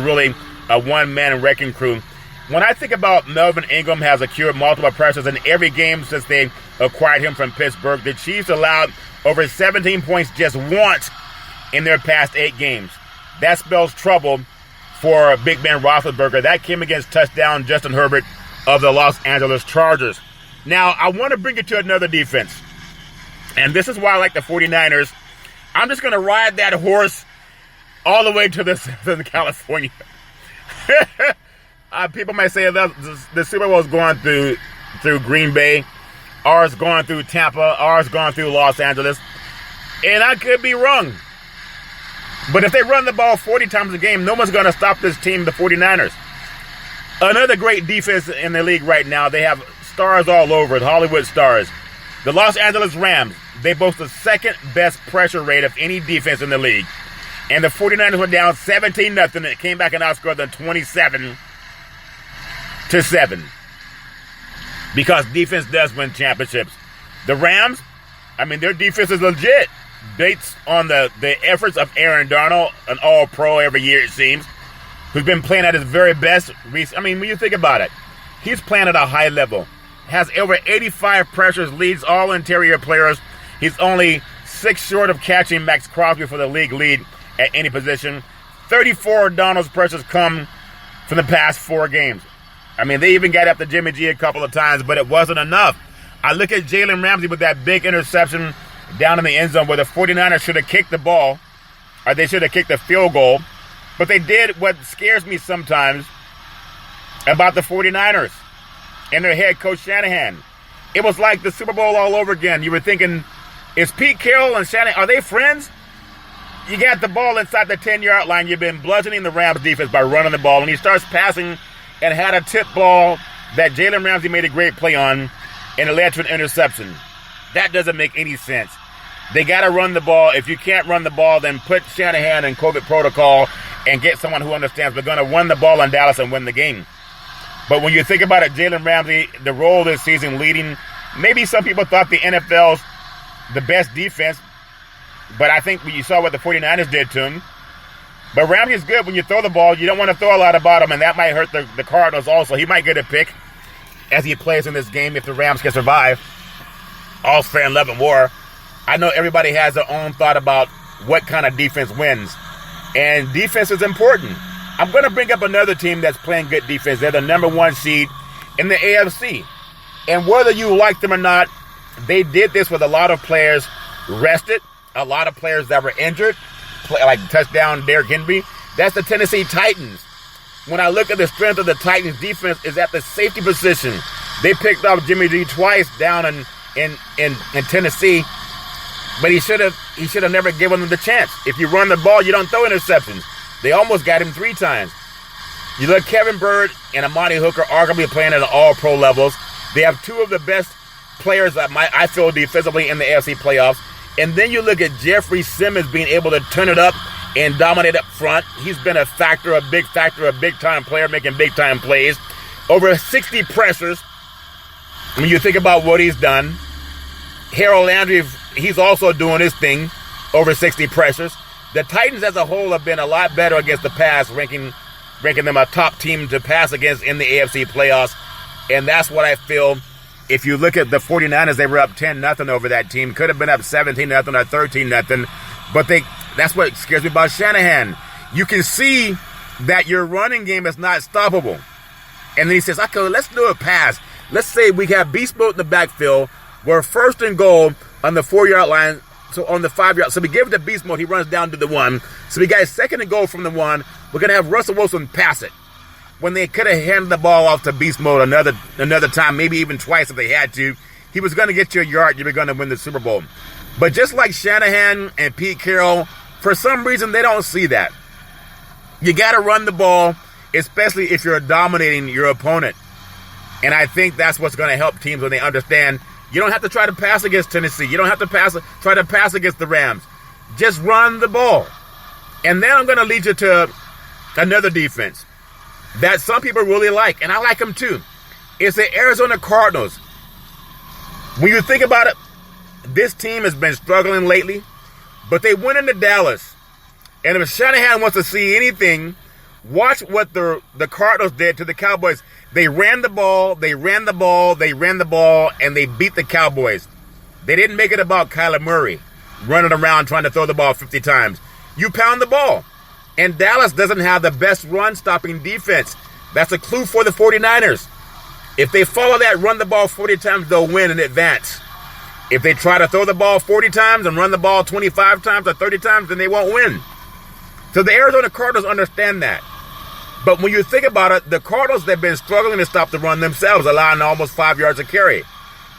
one-man wrecking crew. When I think about Melvin Ingram has accrued multiple pressures in every game since they acquired him from Pittsburgh, the Chiefs allowed over 17 points just once in their past 8 games. That spells trouble for Big Ben Roethlisberger. That came against touchdown Justin Herbert of the Los Angeles Chargers. Now, I want to bring you to another defense. And this is why I like the 49ers. I'm just going to ride that horse all the way to Southern California. People might say the Super Bowl is going through Green Bay. Ours going through Tampa. Ours going through Los Angeles. And I could be wrong. But if they run the ball 40 times a game, no one's going to stop this team, the 49ers. Another great defense in the league right now. They have stars all over it, Hollywood stars. The Los Angeles Rams, they boast the second best pressure rate of any defense in the league. And the 49ers were down 17-0 and it came back and outscored them 27-7. Because defense does win championships. The Rams, I mean, their defense is legit. Based on the efforts of Aaron Donald, an all-pro every year it seems, who's been playing at his very best. I mean, when you think about it, he's playing at a high level. Has over 85 pressures, leads all interior players. He's only 6 short of catching Max Crosby for the league lead at any position. 34 Donald's pressures come from the past 4 games. I mean, they even got up to Jimmy G a couple of times, but it wasn't enough. I look at Jalen Ramsey with that big interception down in the end zone where the 49ers should have kicked the ball, or they should have kicked the field goal. But they did what scares me sometimes about the 49ers and their head coach Shanahan. It was like the Super Bowl all over again. You were thinking, is Pete Carroll and Shanahan, are they friends? You got the ball inside the 10-yard line. You've been bludgeoning the Rams defense by running the ball. And he starts passing and had a tip ball that Jalen Ramsey made a great play on, and it led to an interception. That doesn't make any sense. They got to run the ball. If you can't run the ball, then put Shanahan in COVID protocol and get someone who understands we're going to run the ball in Dallas and win the game. But when you think about it, Jalen Ramsey, the role this season leading, maybe some people thought the NFL's the best defense, but I think you saw what the 49ers did to him. But Ramsey's good when you throw the ball. You don't want to throw a lot about him, and that might hurt the Cardinals also. He might get a pick as he plays in this game if the Rams can survive. All's fair in love and war. I know everybody has their own thought about what kind of defense wins. And defense is important. I'm going to bring up another team that's playing good defense. They're the number 1 seed in the AFC. And whether you like them or not, they did this with a lot of players rested, a lot of players that were injured, like touchdown Derrick Henry. That's the Tennessee Titans. When I look at the strength of the Titans defense is at the safety position. They picked up Jimmy G twice down in Tennessee. But he should have never given them the chance. If you run the ball, you don't throw interceptions. They almost got him 3 times. You look, Kevin Byrd and Amani Hooker arguably playing at all-pro levels. They have 2 of the best players that I feel defensively in the AFC playoffs. And then you look at Jeffrey Simmons being able to turn it up and dominate up front. He's been a big-time player making big-time plays. Over 60 pressures. When you think about what he's done, Harold Landry, he's also doing his thing, over 60 pressures. The Titans as a whole have been a lot better against the pass, ranking them a top team to pass against in the AFC playoffs. And that's what I feel. If you look at the 49ers, they were up 10-0 over that team. Could have been up 17-0 or 13-0. But that's what scares me about Shanahan. You can see that your running game is not stoppable. And then he says, okay, let's do a pass. Let's say we have beast mode in the backfield. We're first and goal on the 4-yard line, so on the 5-yard. So we give it to beast mode. He runs down to the 1. So we got 2nd and goal from the 1. We're going to have Russell Wilson pass it. When they could have handed the ball off to beast mode another time, maybe even twice if they had to, he was going to get you a yard. You were going to win the Super Bowl. But just like Shanahan and Pete Carroll, for some reason they don't see that. You got to run the ball, especially if you're dominating your opponent. And I think that's what's going to help teams when they understand you don't have to try to pass against Tennessee. You don't have to try to pass against the Rams. Just run the ball. And then I'm going to lead you to another defense that some people really like, and I like them too. It's the Arizona Cardinals. When you think about it, this team has been struggling lately, but they went into Dallas. And if Shanahan wants to see anything, watch what the Cardinals did to the Cowboys. They ran the ball, and they beat the Cowboys. They didn't make it about Kyler Murray running around trying to throw the ball 50 times. You pound the ball. And Dallas doesn't have the best run-stopping defense. That's a clue for the 49ers. If they follow that run the ball 40 times, they'll win and advance. If they try to throw the ball 40 times and run the ball 25 times or 30 times, then they won't win. So the Arizona Cardinals understand that. But when you think about it, the Cardinals have been struggling to stop the run themselves, allowing almost 5 yards a carry.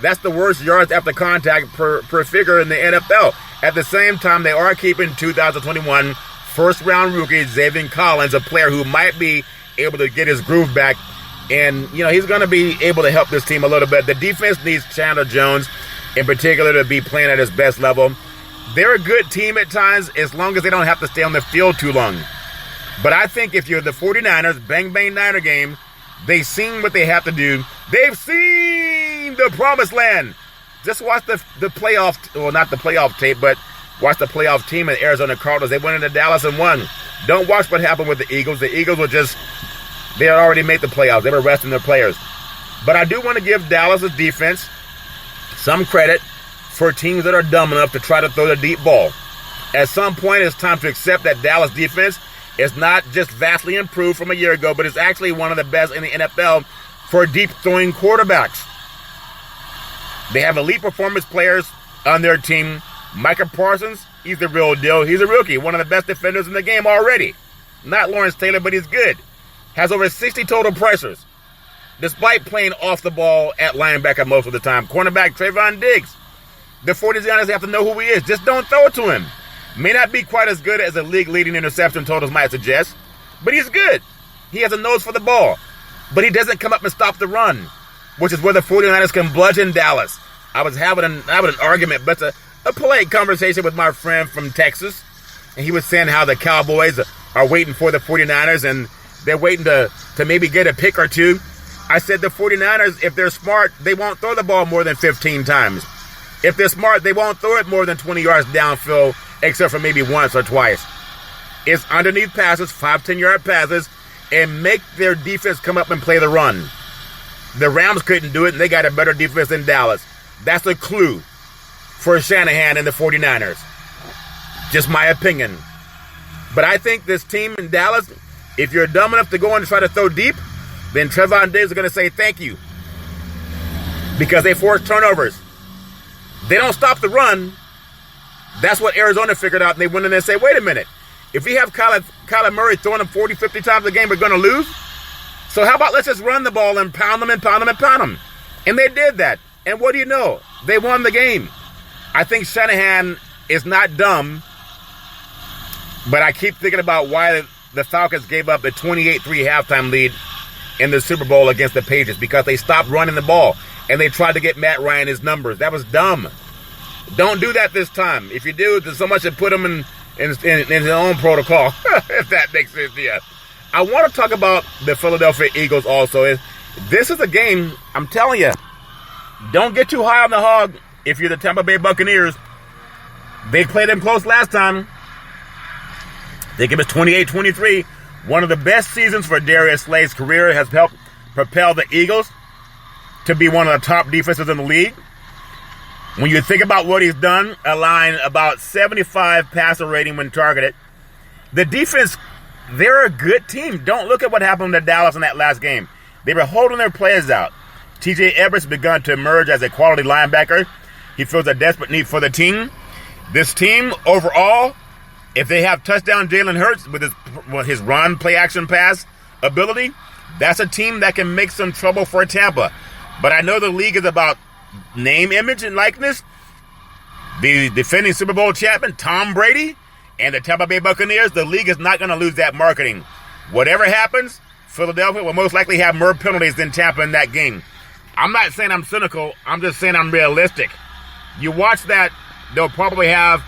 That's the worst yards after contact per figure in the NFL. At the same time, they are keeping 2021 first-round rookie Xavien Collins, a player who might be able to get his groove back. And, he's going to be able to help this team a little bit. The defense needs Chandler Jones, in particular, to be playing at his best level. They're a good team at times, as long as they don't have to stay on the field too long. But I think if you're the 49ers, bang, bang, Niner game, they've seen what they have to do. They've seen the promised land. Just watch the playoff, well, not the playoff tape, but watch the playoff team at Arizona Cardinals. They went into Dallas and won. Don't watch what happened with the Eagles. The Eagles they had already made the playoffs. They were resting their players. But I do want to give Dallas' defense some credit for teams that are dumb enough to try to throw the deep ball. At some point, it's time to accept that Dallas defense is not just vastly improved from a year ago, but it's actually one of the best in the NFL for deep throwing quarterbacks. They have elite performance players on their team. Micah Parsons, he's the real deal. He's a rookie, one of the best defenders in the game already. Not Lawrence Taylor, but he's good. Has over 60 total pressures, despite playing off the ball at linebacker most of the time. Cornerback Trayvon Diggs. The 49ers have to know who he is. Just don't throw it to him. May not be quite as good as the league-leading interception totals might suggest, but he's good. He has a nose for the ball, but he doesn't come up and stop the run, which is where the 49ers can bludgeon Dallas. I was having an argument, but a polite conversation with my friend from Texas, and he was saying how the Cowboys are waiting for the 49ers, and they're waiting to maybe get a pick or two. I said the 49ers, if they're smart, they won't throw the ball more than 15 times. If they're smart, they won't throw it more than 20 yards downfield, except for maybe once or twice. It's underneath passes, 5, 10-yard passes, and make their defense come up and play the run. The Rams couldn't do it, and they got a better defense than Dallas. That's a clue for Shanahan and the 49ers. Just my opinion. But I think this team in Dallas, if you're dumb enough to go and try to throw deep, then Trevon Diggs is going to say thank you. Because they force turnovers. They don't stop the run. That's what Arizona figured out. And they went in there and said, wait a minute. If we have Kyler Murray throwing them 40, 50 times a game, we're going to lose. So how about let's just run the ball and pound them and pound them and pound them. And they did that. And what do you know? They won the game. I think Shanahan is not dumb. But I keep thinking about why the Falcons gave up the 28-3 halftime lead in the Super Bowl against the Patriots, because they stopped running the ball and they tried to get Matt Ryan his numbers. That was dumb. Don't do that this time. If you do, there's so much to put him in his own protocol, if that makes sense to you. I want to talk about the Philadelphia Eagles also. This is a game, I'm telling you, don't get too high on the hog if you're the Tampa Bay Buccaneers. They played them close last time. They give us 28-23. One of the best seasons for Darius Slay's career has helped propel the Eagles to be one of the top defenses in the league. When you think about what he's done, allowing about 75 passer rating when targeted, the defense, they're a good team. Don't look at what happened to Dallas in that last game. They were holding their players out. T.J. Everett's begun to emerge as a quality linebacker. He feels a desperate need for the team. This team, overall, if they have touchdown Jalen Hurts with his run, play action pass ability, that's a team that can make some trouble for Tampa. But I know the league is about name, image, and likeness. The defending Super Bowl champion, Tom Brady, and the Tampa Bay Buccaneers, the league is not going to lose that marketing. Whatever happens, Philadelphia will most likely have more penalties than Tampa in that game. I'm not saying I'm cynical. I'm just saying I'm realistic. You watch that, they'll probably have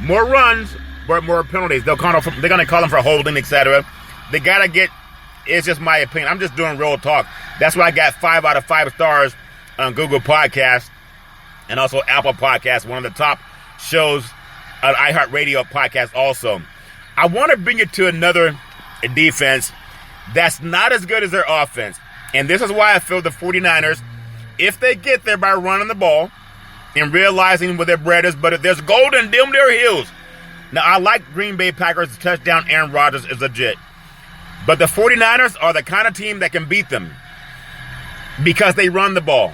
more runs, but more penalties. They're going to call them for holding, etc. They got to get, it's just my opinion. I'm just doing real talk. That's why I got 5 out of 5 stars on Google Podcasts and also Apple Podcasts, one of the top shows on iHeart-Radio podcast also. I want to bring you to another defense that's not as good as their offense. And this is why I feel the 49ers, if they get there by running the ball and realizing where their bread is, but if there's gold in them, their hills. Now, I like Green Bay Packers' touchdown Aaron Rodgers is legit. But the 49ers are the kind of team that can beat them because they run the ball.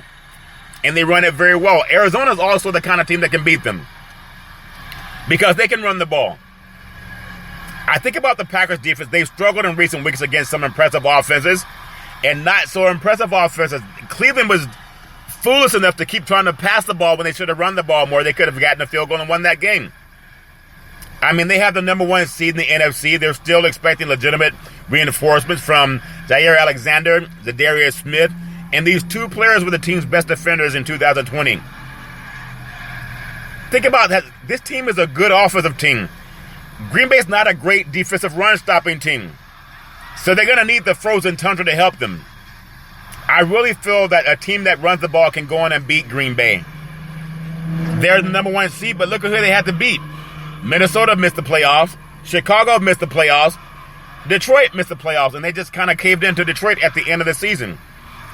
And they run it very well. Arizona is also the kind of team that can beat them because they can run the ball. I think about the Packers defense. They've struggled in recent weeks against some impressive offenses and not so impressive offenses. Cleveland was foolish enough to keep trying to pass the ball when they should have run the ball more. They could have gotten a field goal and won that game. I mean, they have the number 1 seed in the NFC. They're still expecting legitimate reinforcements from Jair Alexander, Zadarius Smith, and these 2 players were the team's best defenders in 2020. Think about that. This team is a good offensive team. Green Bay's not a great defensive run-stopping team. So they're going to need the frozen tundra to help them. I really feel that a team that runs the ball can go in and beat Green Bay. They're the number 1 seed, but look at who they had to beat. Minnesota missed the playoffs. Chicago missed the playoffs. Detroit missed the playoffs, and they just kind of caved into Detroit at the end of the season.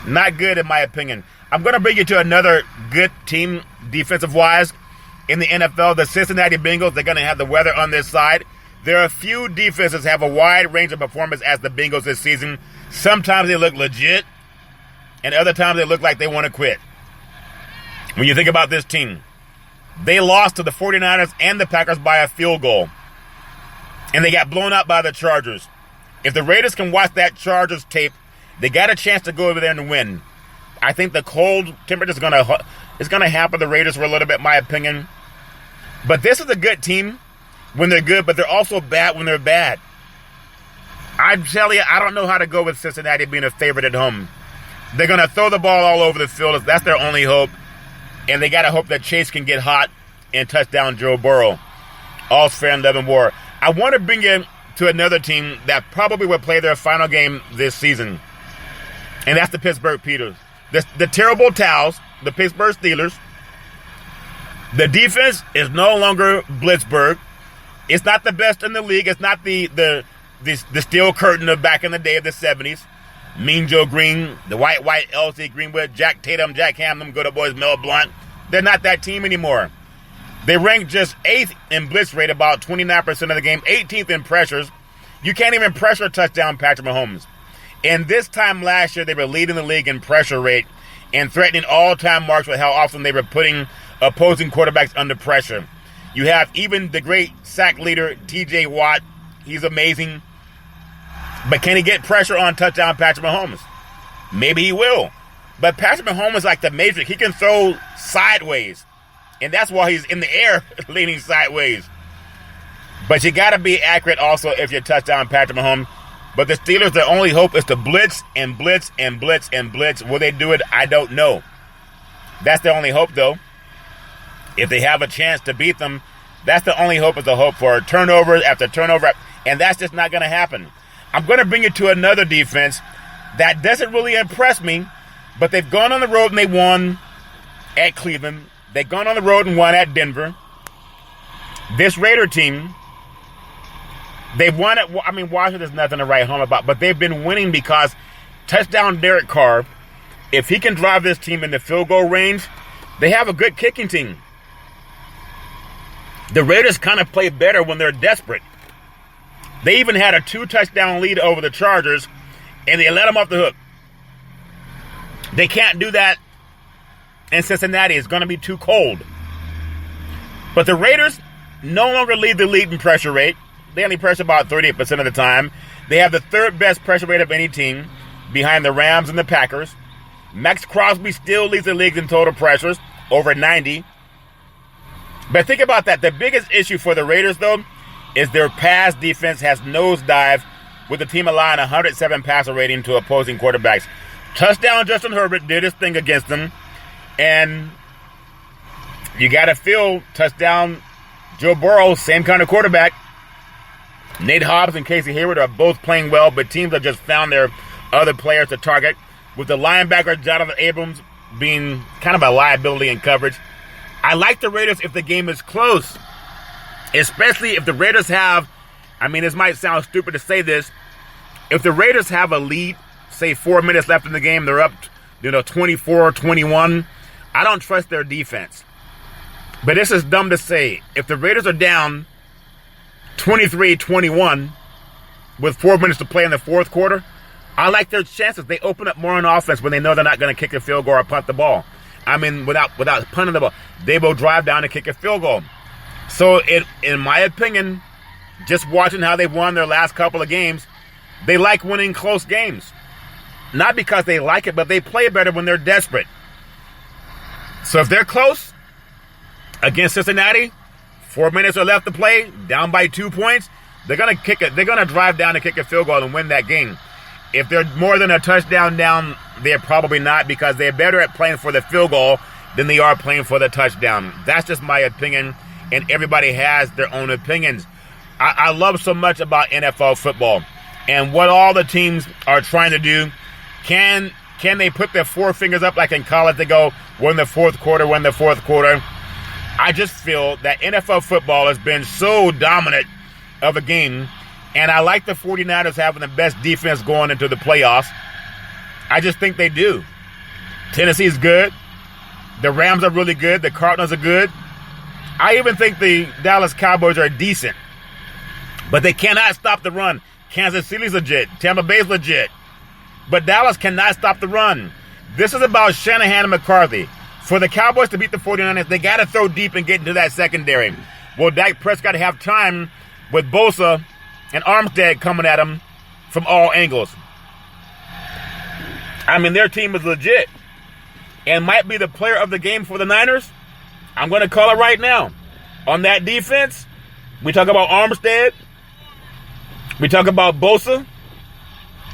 Not good, in my opinion. I'm going to bring you to another good team defensive-wise in the NFL, the Cincinnati Bengals. They're going to have the weather on their side. There are a few defenses have a wide range of performance as the Bengals this season. Sometimes they look legit, and other times they look like they want to quit. When you think about this team, they lost to the 49ers and the Packers by a field goal, and they got blown out by the Chargers. If the Raiders can watch that Chargers tape, they got a chance to go over there and win. I think the cold temperature is going to hamper the Raiders for a little bit, in my opinion. But this is a good team when they're good, but they're also bad when they're bad. I tell you, I don't know how to go with Cincinnati being a favorite at home. They're going to throw the ball all over the field. That's their only hope. And they got to hope that Chase can get hot and touch down Joe Burrow. All's fair in love and war. I want to bring you to another team that probably will play their final game this season. And that's the Pittsburgh Steelers. The terrible Towels, the Pittsburgh Steelers. The defense is no longer Blitzburg. It's not the best in the league. It's not the steel curtain of back in the day of the 70s. Mean Joe Green, the white L.C. Greenwood, Jack Tatum, Jack Hamlin, good old boys, Mel Blount. They're not that team anymore. They rank just 8th in blitz rate, about 29% of the game, 18th in pressures. You can't even pressure touchdown Patrick Mahomes. And this time last year, they were leading the league in pressure rate and threatening all-time marks with how often they were putting opposing quarterbacks under pressure. You have even the great sack leader, T.J. Watt. He's amazing. But can he get pressure on touchdown Patrick Mahomes? Maybe he will. But Patrick Mahomes is like the Matrix. He can throw sideways. And that's why he's in the air leaning sideways. But you got to be accurate also if you're touchdown Patrick Mahomes. But the Steelers, their only hope is to blitz and blitz and blitz and blitz. Will they do it? I don't know. That's their only hope, though. If they have a chance to beat them, that's the only hope is the hope for turnover after turnover. And that's just not going to happen. I'm going to bring you to another defense that doesn't really impress me, but they've gone on the road and they won at Cleveland. They've gone on the road and won at Denver. This Raider team, they've won at, I mean, Washington's nothing to write home about, but they've been winning because touchdown Derek Carr, if he can drive this team into field goal range, they have a good kicking team. The Raiders kind of play better when they're desperate. They even had a 2-touchdown lead over the Chargers, and they let them off the hook. They can't do that in Cincinnati. It's going to be too cold. But the Raiders no longer lead the league in pressure rate. They only pressure about 38% of the time. They have the 3rd best pressure rate of any team, behind the Rams and the Packers. Max Crosby still leads the league in total pressures, over 90. But think about that. The biggest issue for the Raiders, though, is their pass defense has nosedived, with the team allowing 107 passer rating to opposing quarterbacks. Touchdown Justin Herbert did his thing against them, and you got to feel touchdown Joe Burrow, same kind of quarterback. Nate Hobbs and Casey Hayward are both playing well, but teams have just found their other players to target, with the linebacker Jonathan Abrams being kind of a liability in coverage. I like the Raiders if the game is close. Especially if the Raiders have, I mean, this might sound stupid to say this, if the Raiders have a lead, say 4 minutes left in the game, they're up, 24-21, I don't trust their defense. But this is dumb to say. If the Raiders are down 23-21 with 4 minutes to play in the fourth quarter, I like their chances. They open up more on offense when they know they're not going to kick a field goal or punt the ball. I mean, without punting the ball, they will drive down and kick a field goal. So, in my opinion, just watching how they've won their last couple of games, they like winning close games. Not because they like it, but they play better when they're desperate. So if they're close against Cincinnati, 4 minutes are left to play, down by 2 points, they're gonna kick it. They're gonna drive down and kick a field goal and win that game. If they're more than a touchdown down, they're probably not, because they're better at playing for the field goal than they are playing for the touchdown. That's just my opinion, and everybody has their own opinions. I love so much about NFL football and what all the teams are trying to do. Can they put their four fingers up like in college? They go, win the fourth quarter, win the fourth quarter. I just feel that NFL football has been so dominant of a game, and I like the 49ers having the best defense going into the playoffs. I just think they do. Tennessee's good. The Rams are really good. The Cardinals are good. I even think the Dallas Cowboys are decent. But they cannot stop the run. Kansas City's legit. Tampa Bay's legit. But Dallas cannot stop the run. This is about Shanahan and McCarthy. For the Cowboys to beat the 49ers, they got to throw deep and get into that secondary. Well, Dak Prescott have time with Bosa and Armstead coming at him from all angles. I mean, their team is legit and might be the player of the game for the Niners. I'm going to call it right now. On that defense, we talk about Armstead. We talk about Bosa.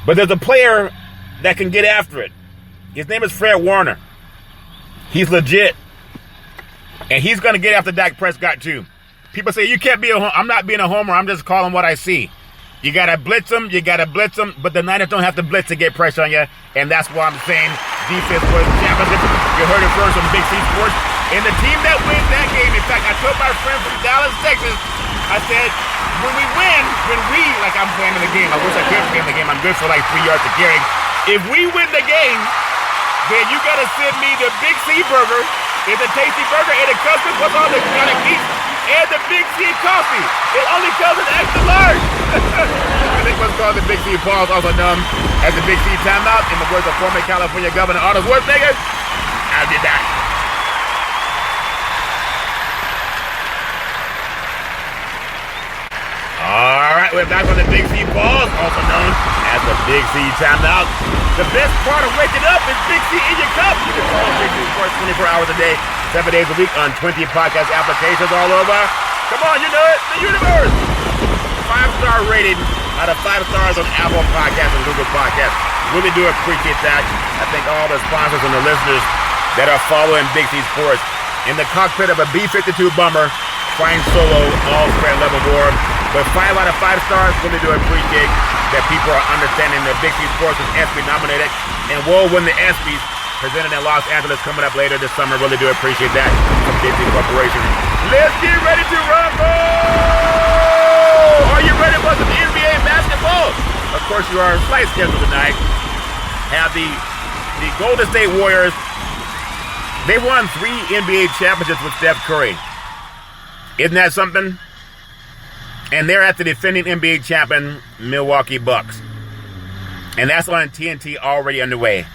But there's a player that can get after it. His name is Fred Warner. He's legit. And he's going to get after Dak Prescott, too. People say, you can't be a homer. I'm not being a homer. I'm just calling what I see. You got to blitz them. But the Niners don't have to blitz to get pressure on you. And that's why I'm saying defense was championship. You heard it first on Big C Sports. And the team that wins that game, in fact, I told my friend from Dallas, Texas, I said, when we, like I'm playing in the game, I wish I could play in the game. I'm good for like 3 yards to carry. If we win the game, then you got to send me the Big C burger, and the tasty burger, and the custard, what's all the kind of meat, and the Big C coffee. It only comes in extra large. I think what's called the Big C pause, also known as the Big C timeout. In the words of former California Governor Arnold Schwarzenegger, I'll be back. All right, we're back on the Big C pause, also known as the Big C timeout. The best part of waking up is Big C in your cup. You can follow Big C Sports 24 hours a day, 7 days a week on 20 podcast applications all over. Come on, you know it, the universe. 5-star rating out of 5 stars on Apple Podcasts and Google Podcasts. Really do appreciate that. I thank all the sponsors and the listeners that are following Big C Sports. In the cockpit of a B-52 bomber, flying solo, all spread level war. But 5 out of 5 stars, really do appreciate that people are understanding that Big C Sports is ESPY nominated and will win the ESPYs presented in Los Angeles coming up later this summer. Really do appreciate that from Big C Corporation. Let's get ready to rumble! Are you ready for some NBA basketball? Of course you are. Slight schedule tonight. Have the Golden State Warriors. They won 3 NBA championships with Steph Curry. Isn't that something? And they're at the defending NBA champion, Milwaukee Bucks. And that's on TNT already underway.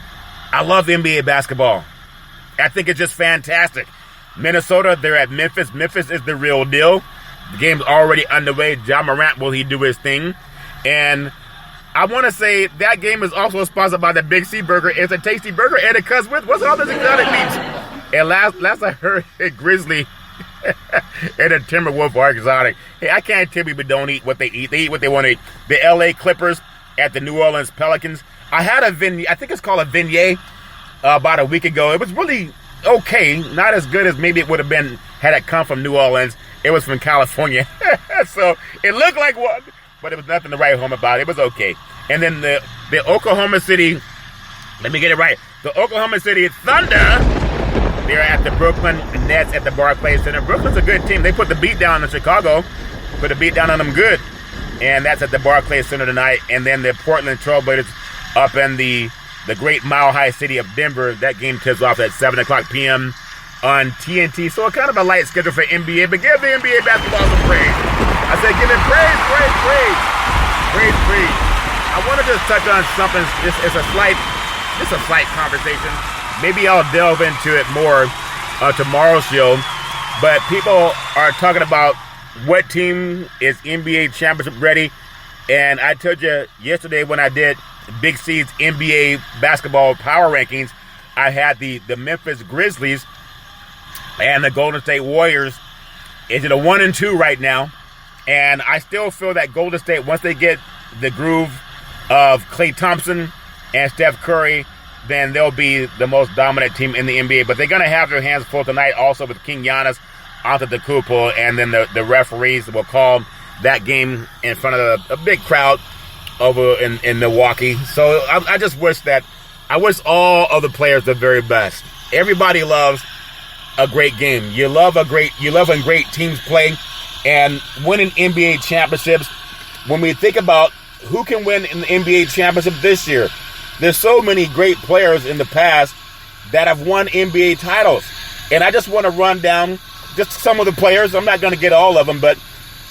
I love NBA basketball. I think it's just fantastic. Minnesota, they're at Memphis. Memphis is the real deal. The game's already underway. Ja Morant, will he do his thing? And I want to say that game is also sponsored by the Big C Burger. It's a tasty burger and it comes with, what's all this exotic meats? And last I heard, a grizzly and a Timberwolf are exotic. Hey, I can't tell people don't eat what they eat. They eat what they want to eat. The LA Clippers at the New Orleans Pelicans. I had a vignette, I think it's called a vignette, about a week ago. It was really okay. Not as good as maybe it would have been had it come from New Orleans. It was from California. So it looked like one, but it was nothing to write home about. It was okay. And then the Oklahoma City, let me get it right. The Oklahoma City Thunder, they're at the Brooklyn Nets at the Barclays Center. Brooklyn's a good team. They put the beat down in Chicago. Put the beat down on them good. And that's at the Barclays Center tonight. And then the Portland Trailblazers up in the great Mile High city of Denver. That game tips off at 7 o'clock p.m. on TNT. So kind of a light schedule for NBA. But give the NBA basketball some praise. I said give it praise, praise, praise. Praise, praise. I want to just touch on something. It's a slight conversation. Maybe I'll delve into it more tomorrow's show. But people are talking about what team is NBA championship ready. And I told you yesterday when I did Big C's NBA basketball power rankings, I had the Memphis Grizzlies And the Golden State Warriors is at a 1-2 right now. And I still feel that Golden State, once they get the groove of Klay Thompson and Steph Curry, then they'll be the most dominant team in the NBA. But they're going to have their hands full tonight also with King Giannis, Antetokounmpo, and then the referees will call that game in front of a big crowd over in Milwaukee. So I just wish all of the players the very best. Everybody loves a great game. You love when great teams play and winning NBA championships. When we think about who can win in the NBA championship this year, there's so many great players in the past that have won NBA titles. And I just want to run down just some of the players. I'm not going to get all of them, but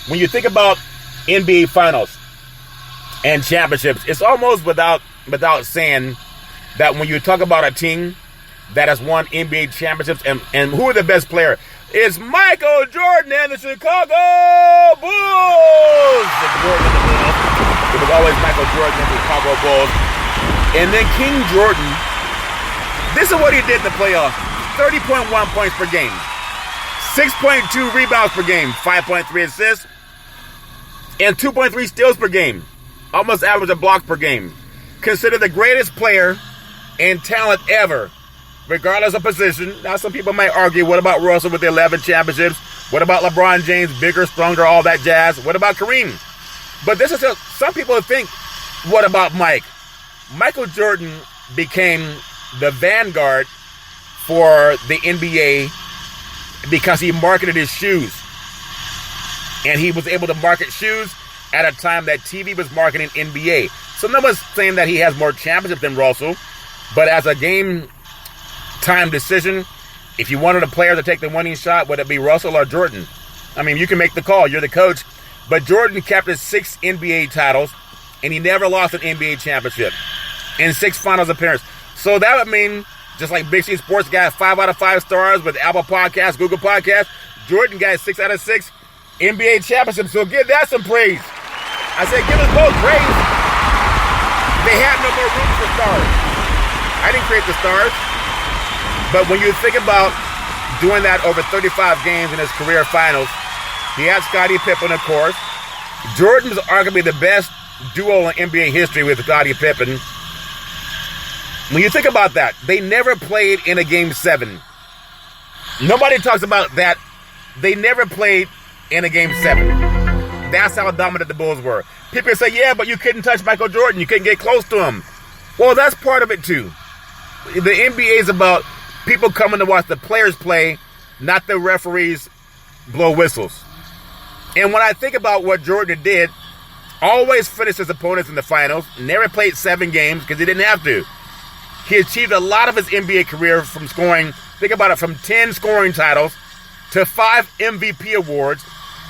when you think about NBA finals and championships, it's almost without saying that when you talk about a team that has won NBA championships and who are the best player, it's Michael Jordan and the Chicago Bulls. It was always Michael Jordan and the Chicago Bulls. And then King Jordan, this is what he did in the playoffs. 30.1 points per game, 6.2 rebounds per game, 5.3 assists, and 2.3 steals per game. Almost average a block per game. Considered the greatest player and talent ever, regardless of position. Now, some people might argue, what about Russell with the 11 championships? What about LeBron James, bigger, stronger, all that jazz? What about Kareem? But this is some people think, what about Mike? Michael Jordan became the vanguard for the NBA because he marketed his shoes. And he was able to market shoes at a time that TV was marketing NBA. So no one's saying that he has more championships than Russell, but as a game time decision, if you wanted a player to take the winning shot, would it be Russell or Jordan? I mean, you can make the call. You're the coach. But Jordan kept his 6 NBA titles, and he never lost an NBA championship in 6 finals appearances. So that would mean, just like Big C Sports got 5 out of 5 stars with Apple Podcasts, Google Podcasts, Jordan got 6 out of 6 NBA championships. So give that some praise. I said, give us both praise. They had no more room for stars. I didn't create the stars. But when you think about doing that over 35 games in his career finals, he had Scottie Pippen, of course. Jordan's arguably the best duo in NBA history with Scottie Pippen. When you think about that, they never played in a Game 7. Nobody talks about that. They never played in a Game 7. That's how dominant the Bulls were. People say, yeah, but you couldn't touch Michael Jordan. You couldn't get close to him. Well, that's part of it, too. The NBA is about people coming to watch the players play, not the referees blow whistles. And when I think about what Jordan did, always finished his opponents in the finals, never played 7 games because he didn't have to. He achieved a lot of his NBA career from scoring, think about it, from 10 scoring titles to 5 MVP awards,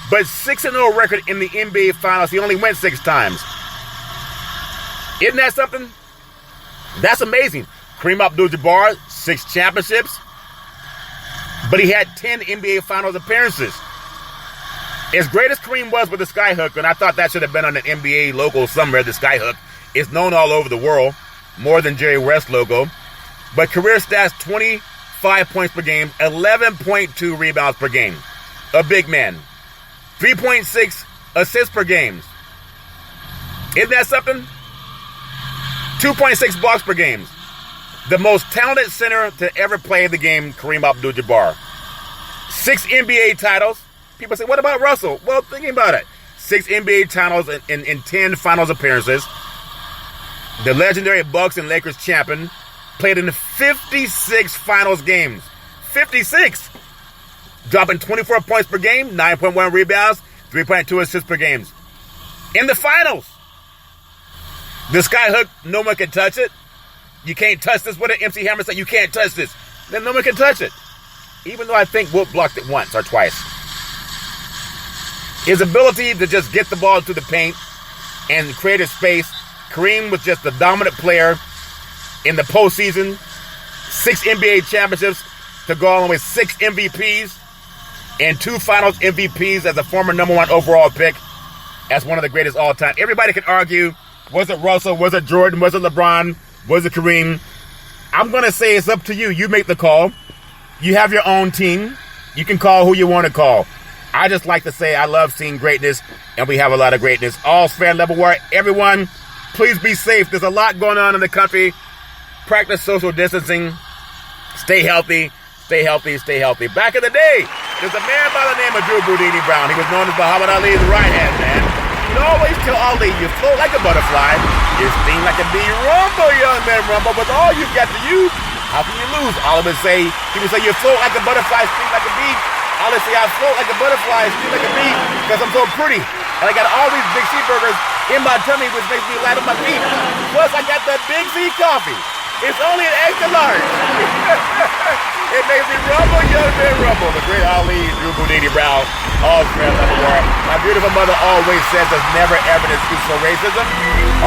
but 6-0 record in the NBA finals. He only went 6 times. Isn't that something? That's amazing. Kareem Abdul-Jabbar, 6 championships, but he had 10 NBA finals appearances. As great as Kareem was with the skyhook, and I thought that should have been on an NBA logo somewhere, the skyhook, is known all over the world, more than Jerry West logo. But career stats, 25 points per game, 11.2 rebounds per game. A big man. 3.6 assists per game. Isn't that something? 2.6 blocks per game. The most talented center to ever play the game, Kareem Abdul-Jabbar. 6 NBA titles. People say, what about Russell? Well, thinking about it. 6 NBA titles in 10 finals appearances. The legendary Bucks and Lakers champion. Played in 56 finals games. 56! Dropping 24 points per game, 9.1 rebounds, 3.2 assists per game. In the finals. The skyhook, no one can touch it. You can't touch this. What did MC Hammer say? You can't touch this. Then no one can touch it. Even though I think Wilt blocked it once or twice. His ability to just get the ball to the paint and create a space. Kareem was just the dominant player in the postseason. 6 NBA championships to go along with 6 MVPs and 2 finals MVPs as a former number 1 overall pick as one of the greatest all time. Everybody can argue, was it Russell? Was it Jordan? Was it LeBron? Was it Kareem? I'm going to say it's up to you. You make the call. You have your own team. You can call who you want to call. I just like to say I love seeing greatness, and we have a lot of greatness. All fan level war. Everyone, please be safe. There's a lot going on in the country. Practice social distancing. Stay healthy. Stay healthy. Stay healthy. Back in the day, there's a man by the name of Drew Boudini Brown. He was known as Muhammad Ali's right-hand man. He'd always tell Ali, you float like a butterfly, you sting like a bee. Rumble, young man, rumble. With all you've got to use, how can you lose? Ali would say, you float like a butterfly, sting like a bee. Ali would say, I float like a butterfly, sting like a bee, because I'm so pretty. And I got all these big C burgers in my tummy, which makes me light on my feet. Plus, I got that Big C coffee. It's only an extra large. It makes me rumble, young man, rumble. The great Ali, Drew Boudini Brown, all fan level war. My beautiful mother always says there's never ever an excuse for racism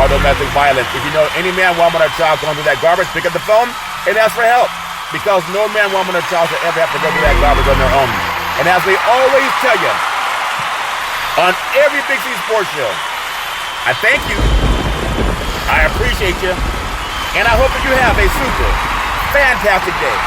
or domestic violence. If you know any man, woman, or child going through that garbage, pick up the phone and ask for help. Because no man, woman, or child should ever have to go through that garbage on their own. And as we always tell you, on every Big C Sports Show, I thank you, I appreciate you, and I hope that you have a super fantastic day.